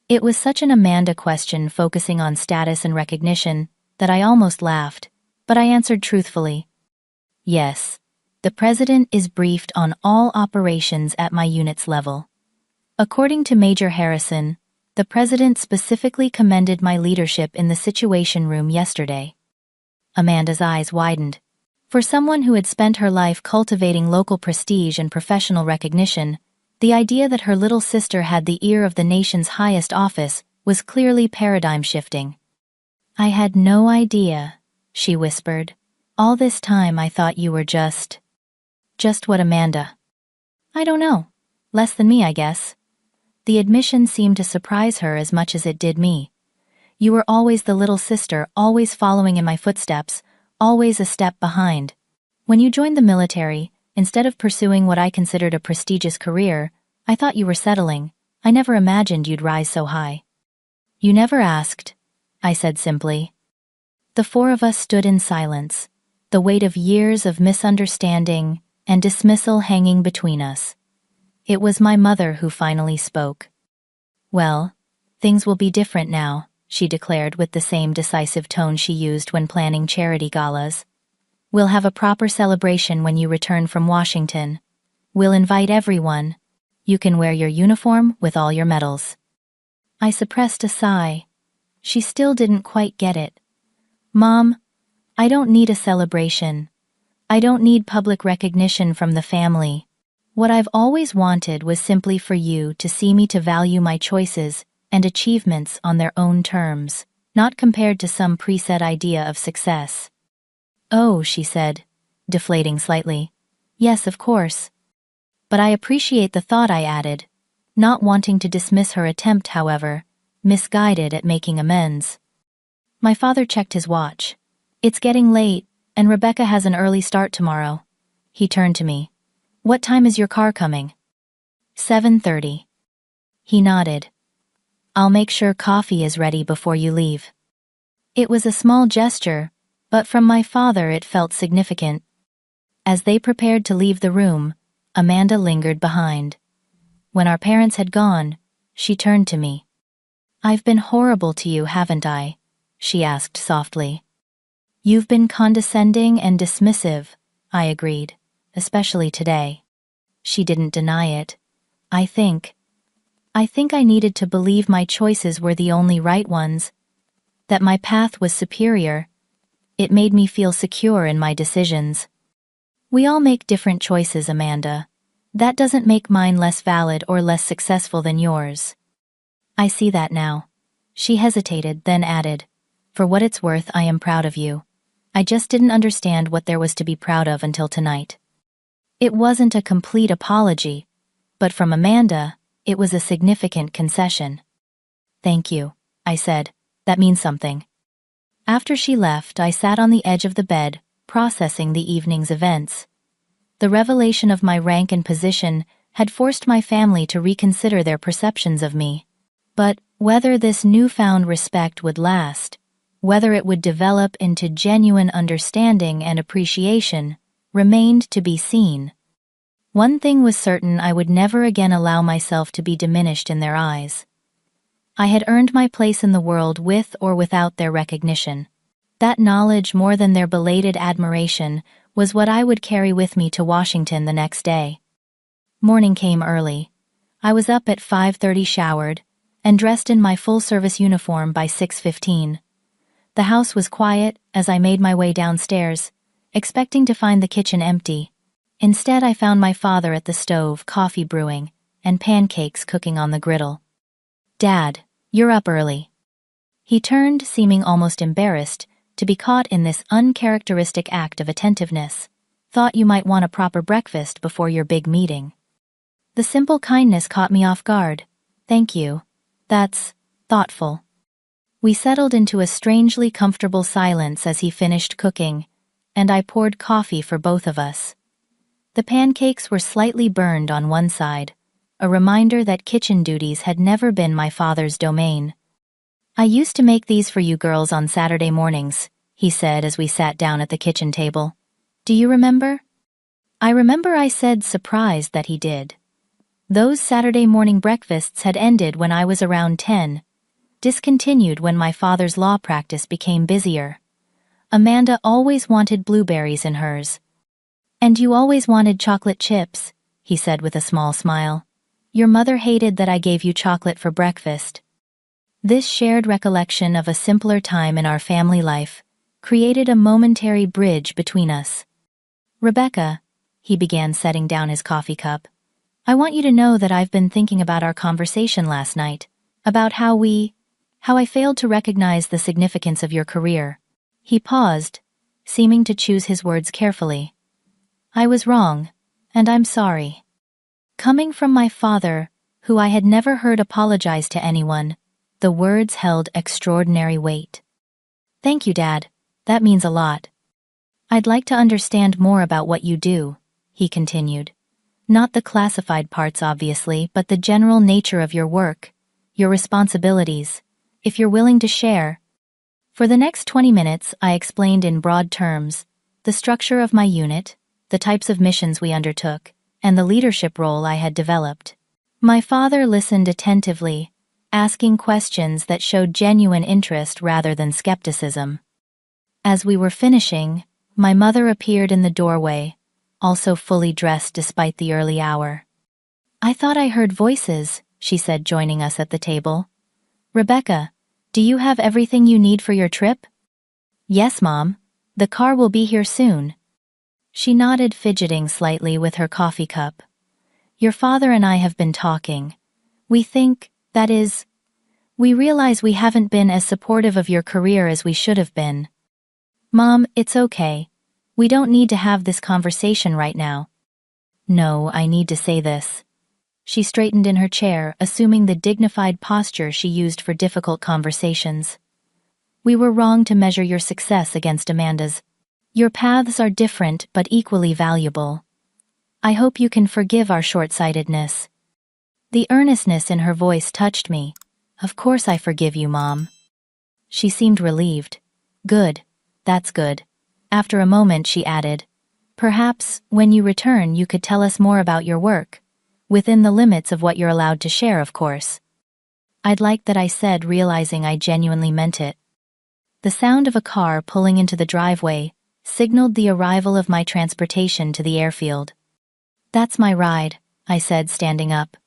It was such an Amanda question, focusing on status and recognition, that I almost laughed, but I answered truthfully. Yes, the president is briefed on all operations at my unit's level. According to Major Harrison, the president specifically commended my leadership in the Situation Room yesterday. Amanda's eyes widened. For someone who had spent her life cultivating local prestige and professional recognition, the idea that her little sister had the ear of the nation's highest office was clearly paradigm-shifting. I had no idea, she whispered. All this time I thought you were just what, Amanda? I don't know. Less than me, I guess. The admission seemed to surprise her as much as it did me. You were always the little sister, always following in my footsteps, always a step behind. When you joined the military, instead of pursuing what I considered a prestigious career, I thought you were settling. I never imagined you'd rise so high. You never asked, I said simply. The four of us stood in silence, the weight of years of misunderstanding and dismissal hanging between us. It was my mother who finally spoke. Well, things will be different now, she declared with the same decisive tone she used when planning charity galas. We'll have a proper celebration when you return from Washington. We'll invite everyone. You can wear your uniform with all your medals. I suppressed a sigh. She still didn't quite get it. Mom, I don't need a celebration. I don't need public recognition from the family. What I've always wanted was simply for you to see me, to value my choices and achievements on their own terms, not compared to some preset idea of success. Oh, she said, deflating slightly. Yes, of course. But I appreciate the thought, I added, not wanting to dismiss her attempt, however, misguided at making amends. My father checked his watch. It's getting late, and Rebecca has an early start tomorrow. He turned to me. What time is your car coming? 7:30. He nodded. I'll make sure coffee is ready before you leave. It was a small gesture, but from my father it felt significant. As they prepared to leave the room, Amanda lingered behind. When our parents had gone, she turned to me. I've been horrible to you, haven't I? She asked softly. You've been condescending and dismissive, I agreed, especially today. She didn't deny it. I think I needed to believe my choices were the only right ones, that my path was superior. It made me feel secure in my decisions. We all make different choices, Amanda. That doesn't make mine less valid or less successful than yours. I see that now. She hesitated, then added, For what it's worth, I am proud of you. I just didn't understand what there was to be proud of until tonight. It wasn't a complete apology, but from Amanda, it was a significant concession. Thank you, I said. That means something. After she left, I sat on the edge of the bed, processing the evening's events. The revelation of my rank and position had forced my family to reconsider their perceptions of me. But whether this newfound respect would last, whether it would develop into genuine understanding and appreciation, remained to be seen. One thing was certain: I would never again allow myself to be diminished in their eyes. I had earned my place in the world with or without their recognition. That knowledge, more than their belated admiration, was what I would carry with me to Washington the next day. Morning came early. I was up at 5:30, showered, and dressed in my full-service uniform by 6:15. The house was quiet as I made my way downstairs, expecting to find the kitchen empty. Instead, I found my father at the stove, coffee brewing, and pancakes cooking on the griddle. "Dad, you're up early." He turned, seeming almost embarrassed to be caught in this uncharacteristic act of attentiveness. "Thought you might want a proper breakfast before your big meeting." The simple kindness caught me off guard. "Thank you. That's thoughtful." We settled into a strangely comfortable silence as he finished cooking, and I poured coffee for both of us. The pancakes were slightly burned on one side, a reminder that kitchen duties had never been my father's domain. "I used to make these for you girls on Saturday mornings," he said as we sat down at the kitchen table. "Do you remember?" I remember, I said, surprised that he did. Those Saturday morning breakfasts had ended when I was around 10, discontinued when my father's law practice became busier. Amanda always wanted blueberries in hers. "And you always wanted chocolate chips," he said with a small smile. "Your mother hated that I gave you chocolate for breakfast." This shared recollection of a simpler time in our family life created a momentary bridge between us. "Rebecca," he began, setting down his coffee cup, "I want you to know that I've been thinking about our conversation last night, about how I failed to recognize the significance of your career." He paused, seeming to choose his words carefully. "I was wrong, and I'm sorry." Coming from my father, who I had never heard apologize to anyone, the words held extraordinary weight. "Thank you, Dad. That means a lot. I'd like to understand more about what you do," he continued. "Not the classified parts, obviously, but the general nature of your work, your responsibilities, if you're willing to share." For the next 20 minutes, I explained in broad terms the structure of my unit, the types of missions we undertook, and the leadership role I had developed. My father listened attentively, asking questions that showed genuine interest rather than skepticism. As we were finishing, my mother appeared in the doorway, also fully dressed despite the early hour. "I thought I heard voices," she said, joining us at the table. "Rebecca, do you have everything you need for your trip?" "Yes, Mom. The car will be here soon." She nodded, fidgeting slightly with her coffee cup. "Your father and I have been talking. We realize we haven't been as supportive of your career as we should have been." "Mom, it's okay. We don't need to have this conversation right now." "No, I need to say this." She straightened in her chair, assuming the dignified posture she used for difficult conversations. "We were wrong to measure your success against Amanda's. Your paths are different but equally valuable. I hope you can forgive our short-sightedness." The earnestness in her voice touched me. "Of course I forgive you, Mom." She seemed relieved. "Good. That's good." After a moment she added, "Perhaps, when you return, you could tell us more about your work. Within the limits of what you're allowed to share, of course." "I'd like that," I said, realizing I genuinely meant it. The sound of a car pulling into the driveway signaled the arrival of my transportation to the airfield. "That's my ride," I said, standing up.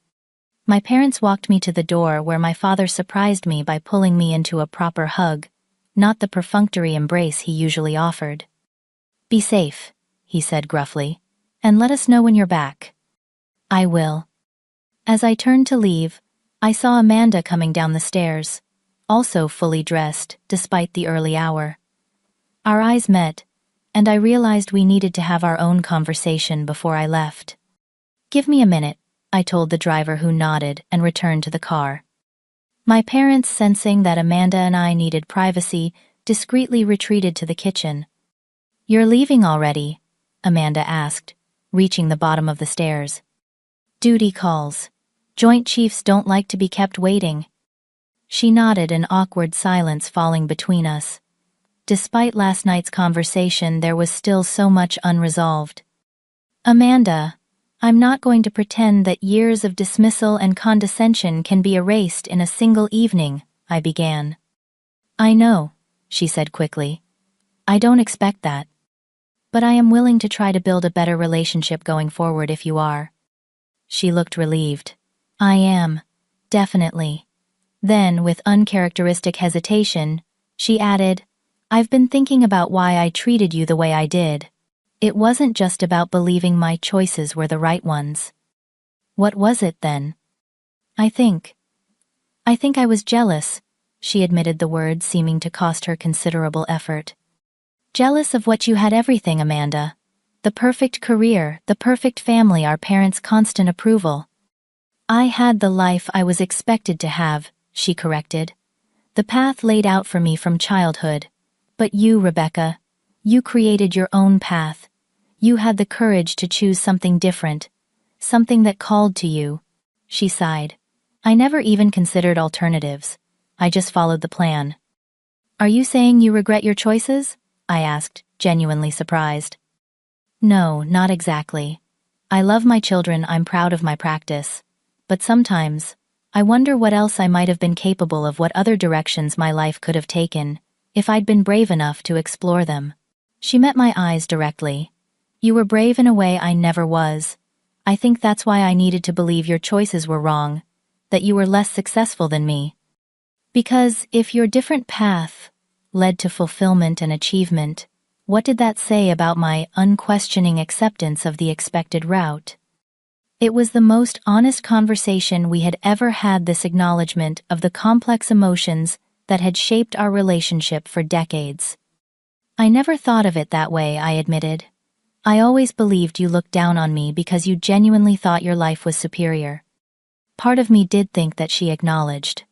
My parents walked me to the door, where my father surprised me by pulling me into a proper hug, not the perfunctory embrace he usually offered. "Be safe," he said gruffly, "and let us know when you're back." "I will." As I turned to leave, I saw Amanda coming down the stairs, also fully dressed despite the early hour. Our eyes met, and I realized we needed to have our own conversation before I left. "Give me a minute," I told the driver, who nodded and returned to the car. My parents, sensing that Amanda and I needed privacy, discreetly retreated to the kitchen. "You're leaving already?" Amanda asked, reaching the bottom of the stairs. "Duty calls. Joint Chiefs don't like to be kept waiting." She nodded, an awkward silence falling between us. Despite last night's conversation, there was still so much unresolved. "Amanda, I'm not going to pretend that years of dismissal and condescension can be erased in a single evening," I began. "I know," she said quickly. "I don't expect that. But I am willing to try to build a better relationship going forward if you are." She looked relieved. "I am. Definitely." Then, with uncharacteristic hesitation, she added, "I've been thinking about why I treated you the way I did. It wasn't just about believing my choices were the right ones. What was it then? I think I was jealous, she admitted, the words seeming to cost her considerable effort. Jealous of what you had. Everything, Amanda. The perfect career, the perfect family, our parents' constant approval. I had the life I was expected to have, she corrected. The path laid out for me from childhood. But you, Rebecca, you created your own path. You had the courage to choose something different, something that called to you. She sighed. I never even considered alternatives. I just followed the plan. Are you saying you regret your choices? I asked, genuinely surprised. No, not exactly. I love my children, I'm proud of my practice. But sometimes, I wonder what else I might have been capable of, what other directions my life could have taken, if I'd been brave enough to explore them. She met my eyes directly. You were brave in a way I never was. I think that's why I needed to believe your choices were wrong, that you were less successful than me. Because if your different path led to fulfillment and achievement, what did that say about my unquestioning acceptance of the expected route? It was the most honest conversation we had ever had, this acknowledgement of the complex emotions that had shaped our relationship for decades. I never thought of it that way, I admitted. I always believed you looked down on me because you genuinely thought your life was superior. Part of me did think that, she acknowledged.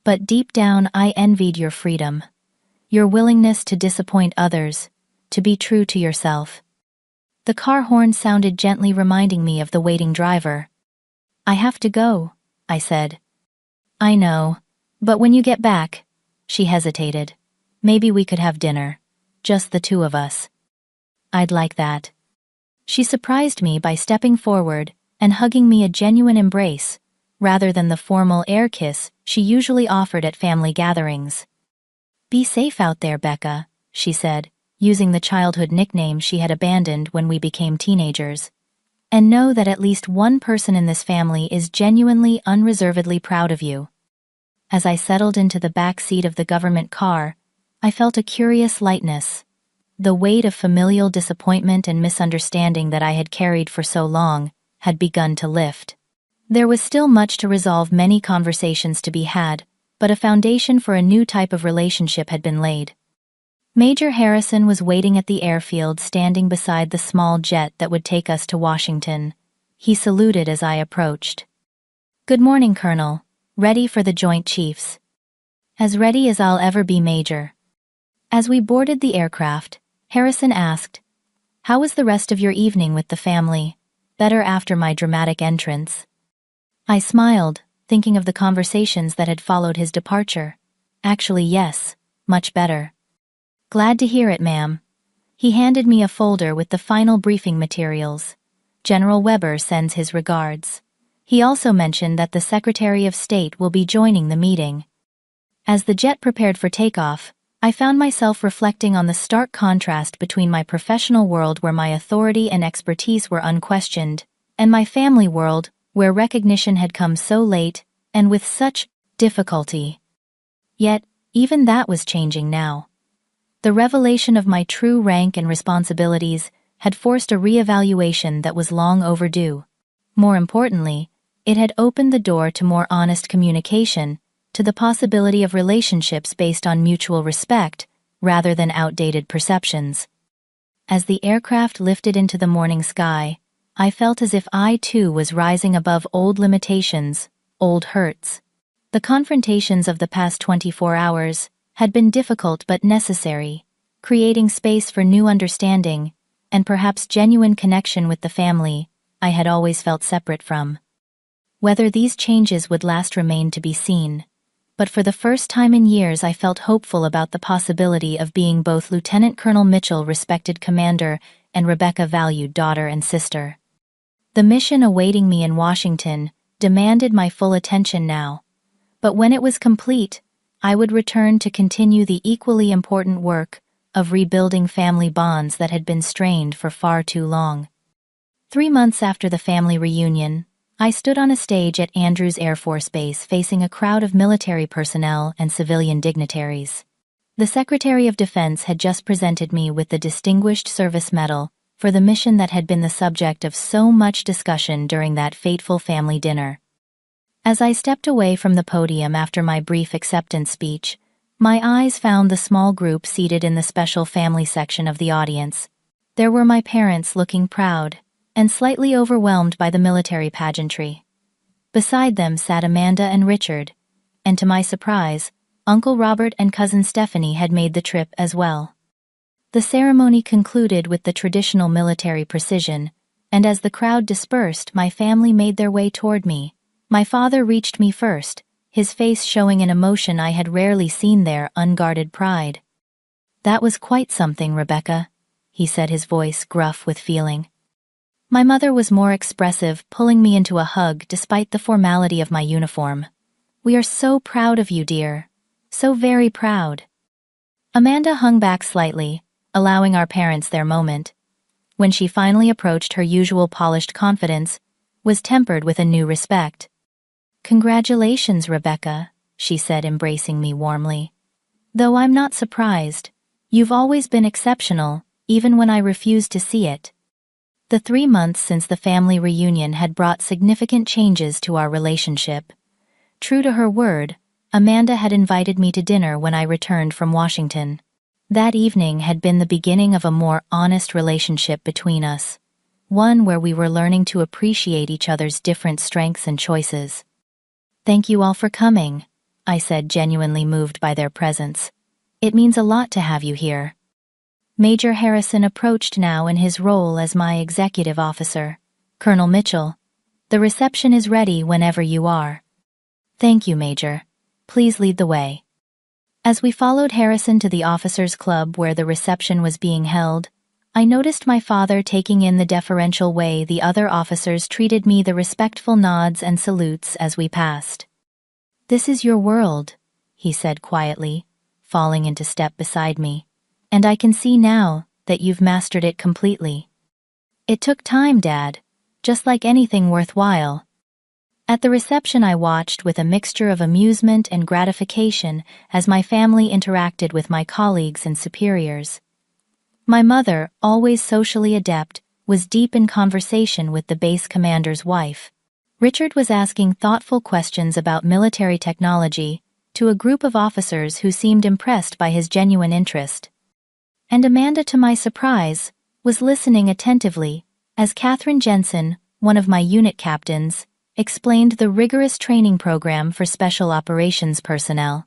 But deep down I envied your freedom, your willingness to disappoint others, to be true to yourself. The car horn sounded gently, reminding me of the waiting driver. I have to go, I said. I know, but when you get back, she hesitated. Maybe we could have dinner, just the two of us. I'd like that. She surprised me by stepping forward and hugging me, a genuine embrace, rather than the formal air kiss she usually offered at family gatherings. Be safe out there, Becca, she said, using the childhood nickname she had abandoned when we became teenagers. And know that at least one person in this family is genuinely, unreservedly proud of you. As I settled into the back seat of the government car, I felt a curious lightness. The weight of familial disappointment and misunderstanding that I had carried for so long had begun to lift. There was still much to resolve, many conversations to be had, but a foundation for a new type of relationship had been laid. Major Harrison was waiting at the airfield, standing beside the small jet that would take us to Washington. He saluted as I approached. Good morning, Colonel. Ready for the Joint Chiefs? As ready as I'll ever be, Major. As we boarded the aircraft, Harrison asked, How was the rest of your evening with the family? Better after my dramatic entrance? I smiled, thinking of the conversations that had followed his departure. Actually, yes, much better. Glad to hear it, ma'am. He handed me a folder with the final briefing materials. General Weber sends his regards. He also mentioned that the Secretary of State will be joining the meeting. As the jet prepared for takeoff, I found myself reflecting on the stark contrast between my professional world, where my authority and expertise were unquestioned, and my family world, where recognition had come so late, and with such difficulty. Yet, even that was changing now. The revelation of my true rank and responsibilities had forced a re-evaluation that was long overdue. More importantly, it had opened the door to more honest communication, to the possibility of relationships based on mutual respect, rather than outdated perceptions. As the aircraft lifted into the morning sky, I felt as if I too was rising above old limitations, old hurts. The confrontations of the past 24 hours had been difficult but necessary, creating space for new understanding, and perhaps genuine connection with the family I had always felt separate from. Whether these changes would last remained to be seen, but for the first time in years I felt hopeful about the possibility of being both Lieutenant Colonel Mitchell, respected commander, and Rebecca, valued daughter and sister. The mission awaiting me in Washington demanded my full attention now, but when it was complete, I would return to continue the equally important work of rebuilding family bonds that had been strained for far too long. 3 months after the family reunion, I stood on a stage at Andrews Air Force Base facing a crowd of military personnel and civilian dignitaries. The Secretary of Defense had just presented me with the Distinguished Service Medal, for the mission that had been the subject of so much discussion during that fateful family dinner. As I stepped away from the podium after my brief acceptance speech, my eyes found the small group seated in the special family section of the audience. There were my parents looking proud and slightly overwhelmed by the military pageantry. Beside them sat Amanda and Richard, and to my surprise, Uncle Robert and Cousin Stephanie had made the trip as well. The ceremony concluded with the traditional military precision, and as the crowd dispersed, my family made their way toward me. My father reached me first, his face showing an emotion I had rarely seen there, unguarded pride. "That was quite something, Rebecca," he said, his voice gruff with feeling. My mother was more expressive, pulling me into a hug despite the formality of my uniform. "We are so proud of you, dear. So very proud." Amanda hung back slightly, allowing our parents their moment. When she finally approached, her usual polished confidence was tempered with a new respect. "Congratulations, Rebecca," she said, embracing me warmly. "Though I'm not surprised. You've always been exceptional, even when I refused to see it." The 3 months since the family reunion had brought significant changes to our relationship. True to her word, Amanda had invited me to dinner when I returned from Washington. That evening had been the beginning of a more honest relationship between us, one where we were learning to appreciate each other's different strengths and choices. "Thank you all for coming," I said, genuinely moved by their presence. "It means a lot to have you here." Major Harrison approached now in his role as my executive officer. "Colonel Mitchell, the reception is ready whenever you are." "Thank you, Major. Please lead the way." As we followed Harrison to the officers' club where the reception was being held, I noticed my father taking in the deferential way the other officers treated me, the respectful nods and salutes as we passed. "This is your world," he said quietly, falling into step beside me, "and I can see now that you've mastered it completely." "It took time, Dad, just like anything worthwhile." At the reception, I watched with a mixture of amusement and gratification as my family interacted with my colleagues and superiors. My mother, always socially adept, was deep in conversation with the base commander's wife. Richard was asking thoughtful questions about military technology to a group of officers who seemed impressed by his genuine interest. And Amanda, to my surprise, was listening attentively as Catherine Jensen, one of my unit captains, explained the rigorous training program for special operations personnel.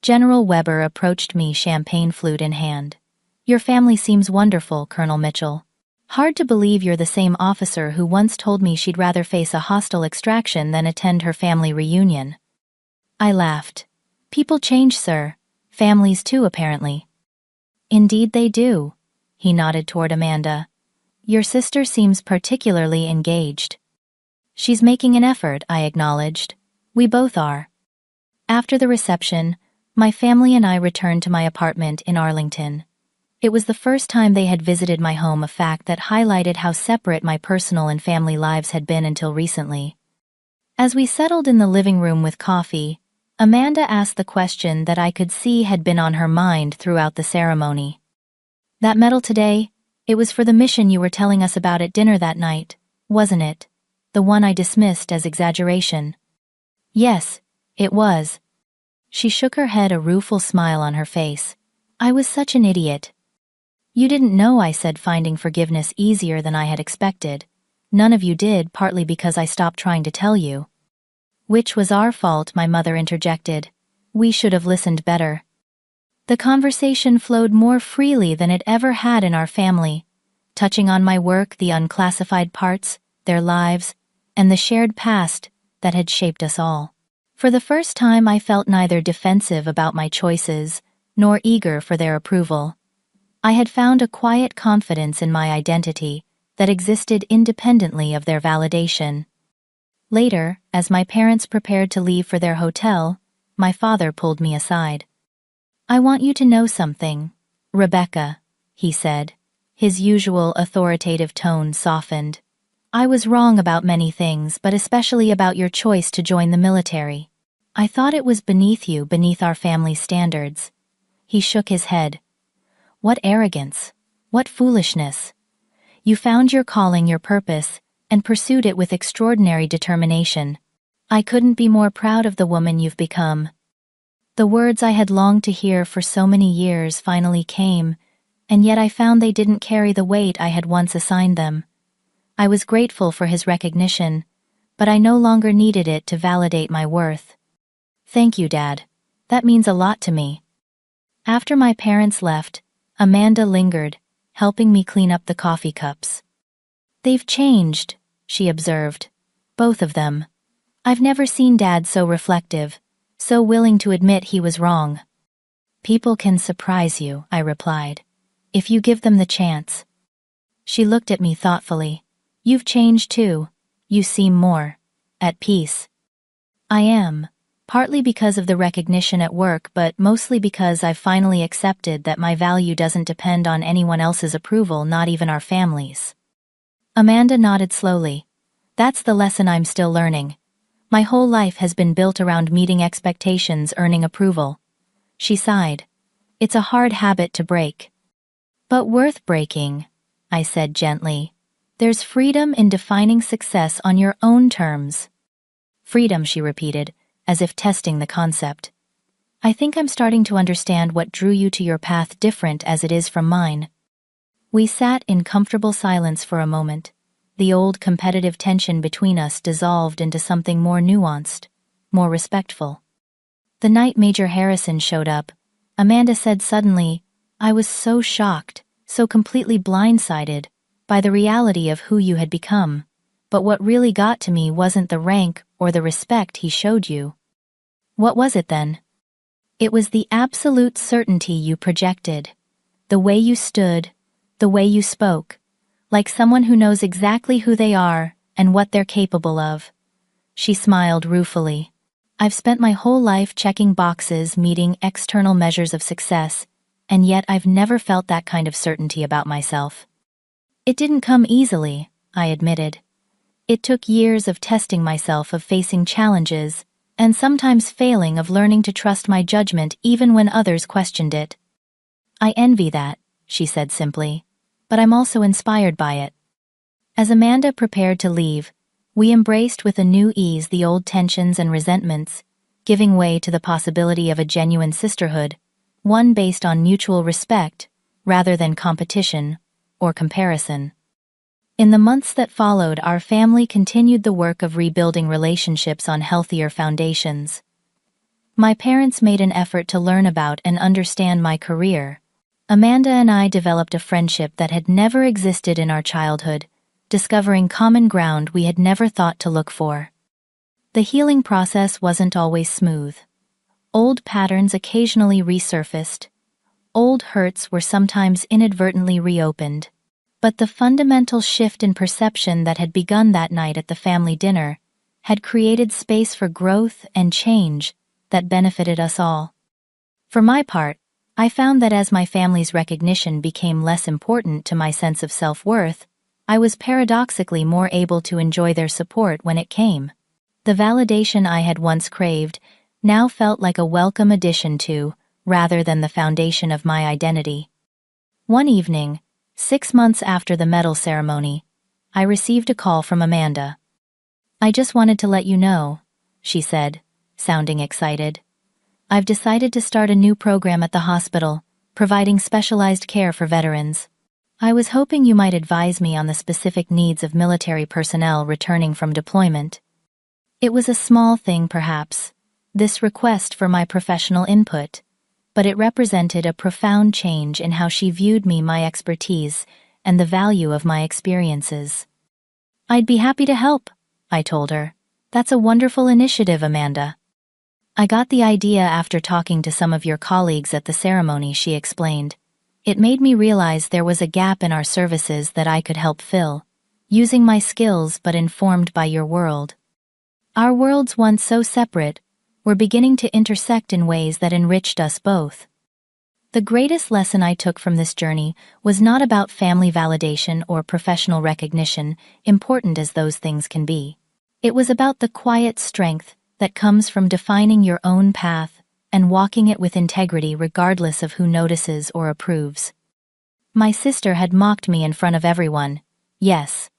General Weber approached me, champagne flute in hand. "Your family seems wonderful, Colonel Mitchell. Hard to believe you're the same officer who once told me she'd rather face a hostile extraction than attend her family reunion." I laughed. "People change, sir. Families too, apparently." "Indeed they do." He nodded toward Amanda. "Your sister seems particularly engaged." "She's making an effort," I acknowledged. "We both are." After the reception, my family and I returned to my apartment in Arlington. It was the first time they had visited my home, a fact that highlighted how separate my personal and family lives had been until recently. As we settled in the living room with coffee, Amanda asked the question that I could see had been on her mind throughout the ceremony. "That medal today, it was for the mission you were telling us about at dinner that night, wasn't it? The one I dismissed as exaggeration." "Yes, it was." She shook her head, a rueful smile on her face. "I was such an idiot." "You didn't know," I said, finding forgiveness easier than I had expected. "None of you did, partly because I stopped trying to tell you." "Which was our fault," my mother interjected. "We should have listened better." The conversation flowed more freely than it ever had in our family, touching on my work, the unclassified parts, their lives, and the shared past that had shaped us all. For the first time, I felt neither defensive about my choices nor eager for their approval. I had found a quiet confidence in my identity that existed independently of their validation. Later, as my parents prepared to leave for their hotel, my father pulled me aside. "I want you to know something, Rebecca," he said. His usual authoritative tone softened. "I was wrong about many things, but especially about your choice to join the military. I thought it was beneath you, beneath our family's standards." He shook his head. "What arrogance! What foolishness! You found your calling, your purpose, and pursued it with extraordinary determination. I couldn't be more proud of the woman you've become." The words I had longed to hear for so many years finally came, and yet I found they didn't carry the weight I had once assigned them. I was grateful for his recognition, but I no longer needed it to validate my worth. "Thank you, Dad. That means a lot to me." After my parents left, Amanda lingered, helping me clean up the coffee cups. "They've changed," she observed. "Both of them. I've never seen Dad so reflective, so willing to admit he was wrong." "People can surprise you," I replied, "if you give them the chance." She looked at me thoughtfully. "You've changed too. You seem more at peace." "I am, partly because of the recognition at work, but mostly because I've finally accepted that my value doesn't depend on anyone else's approval, not even our families." Amanda nodded slowly. "That's the lesson I'm still learning. My whole life has been built around meeting expectations, earning approval." She sighed. "It's a hard habit to break." "But worth breaking," I said gently. "There's freedom in defining success on your own terms." "Freedom," she repeated, as if testing the concept. "I think I'm starting to understand what drew you to your path, different as it is from mine." We sat in comfortable silence for a moment. The old competitive tension between us dissolved into something more nuanced, more respectful. The night Major Harrison showed up, Amanda said suddenly, "I was so shocked, so completely blindsided by the reality of who you had become. But what really got to me wasn't the rank or the respect he showed you." "What was it then?" "It was the absolute certainty you projected. The way you stood, the way you spoke, like someone who knows exactly who they are and what they're capable of." She smiled ruefully. "I've spent my whole life checking boxes, meeting external measures of success, and yet I've never felt that kind of certainty about myself." "It didn't come easily," I admitted. "It took years of testing myself, of facing challenges, and sometimes failing, of learning to trust my judgment even when others questioned it." "I envy that," she said simply, "but I'm also inspired by it." As Amanda prepared to leave, we embraced with a new ease the old tensions and resentments, giving way to the possibility of a genuine sisterhood, one based on mutual respect rather than competition or comparison. In the months that followed, our family continued the work of rebuilding relationships on healthier foundations. My parents made an effort to learn about and understand my career. Amanda and I developed a friendship that had never existed in our childhood, discovering common ground we had never thought to look for. The healing process wasn't always smooth. Old patterns occasionally resurfaced. Old hurts were sometimes inadvertently reopened. But the fundamental shift in perception that had begun that night at the family dinner had created space for growth and change that benefited us all. For my part, I found that as my family's recognition became less important to my sense of self-worth, I was paradoxically more able to enjoy their support when it came. The validation I had once craved now felt like a welcome addition to, rather than the foundation of my identity. One evening, 6 months after the medal ceremony, I received a call from Amanda. "I just wanted to let you know," she said, sounding excited. "I've decided to start a new program at the hospital, providing specialized care for veterans. I was hoping you might advise me on the specific needs of military personnel returning from deployment." It was a small thing, perhaps, this request for my professional input, but it represented a profound change in how she viewed me, my expertise, and the value of my experiences. "I'd be happy to help," I told her. "That's a wonderful initiative, Amanda." "I got the idea after talking to some of your colleagues at the ceremony," she explained. "It made me realize there was a gap in our services that I could help fill, using my skills but informed by your world. Our worlds, once so separate, were beginning to intersect in ways that enriched us both." The greatest lesson I took from this journey was not about family validation or professional recognition, important as those things can be. It was about the quiet strength that comes from defining your own path and walking it with integrity regardless of who notices or approves. My sister had mocked me in front of everyone, Yes.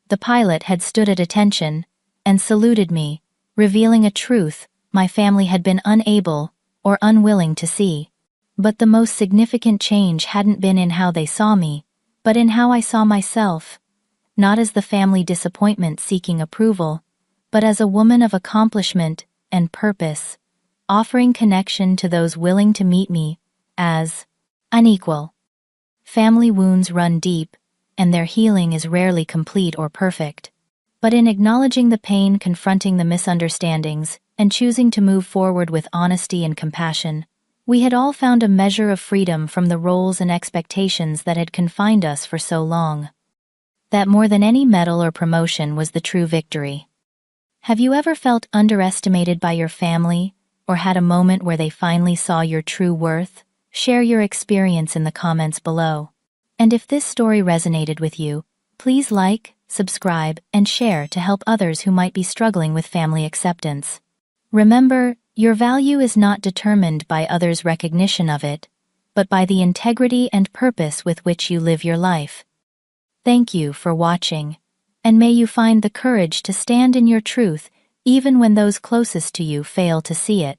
The pilot had stood at attention and saluted me, revealing a truth my family had been unable or unwilling to see. But the most significant change hadn't been in how they saw me, but in how I saw myself, not as the family disappointment seeking approval, but as a woman of accomplishment and purpose, offering connection to those willing to meet me as an equal. Family wounds run deep, and their healing is rarely complete or perfect. But in acknowledging the pain, confronting the misunderstandings, and choosing to move forward with honesty and compassion, we had all found a measure of freedom from the roles and expectations that had confined us for so long. That more than any medal or promotion was the true victory. Have you ever felt underestimated by your family, or had a moment where they finally saw your true worth? Share your experience in the comments below. And if this story resonated with you, please like, subscribe, and share to help others who might be struggling with family acceptance. Remember, your value is not determined by others' recognition of it, but by the integrity and purpose with which you live your life. Thank you for watching, and may you find the courage to stand in your truth even when those closest to you fail to see it.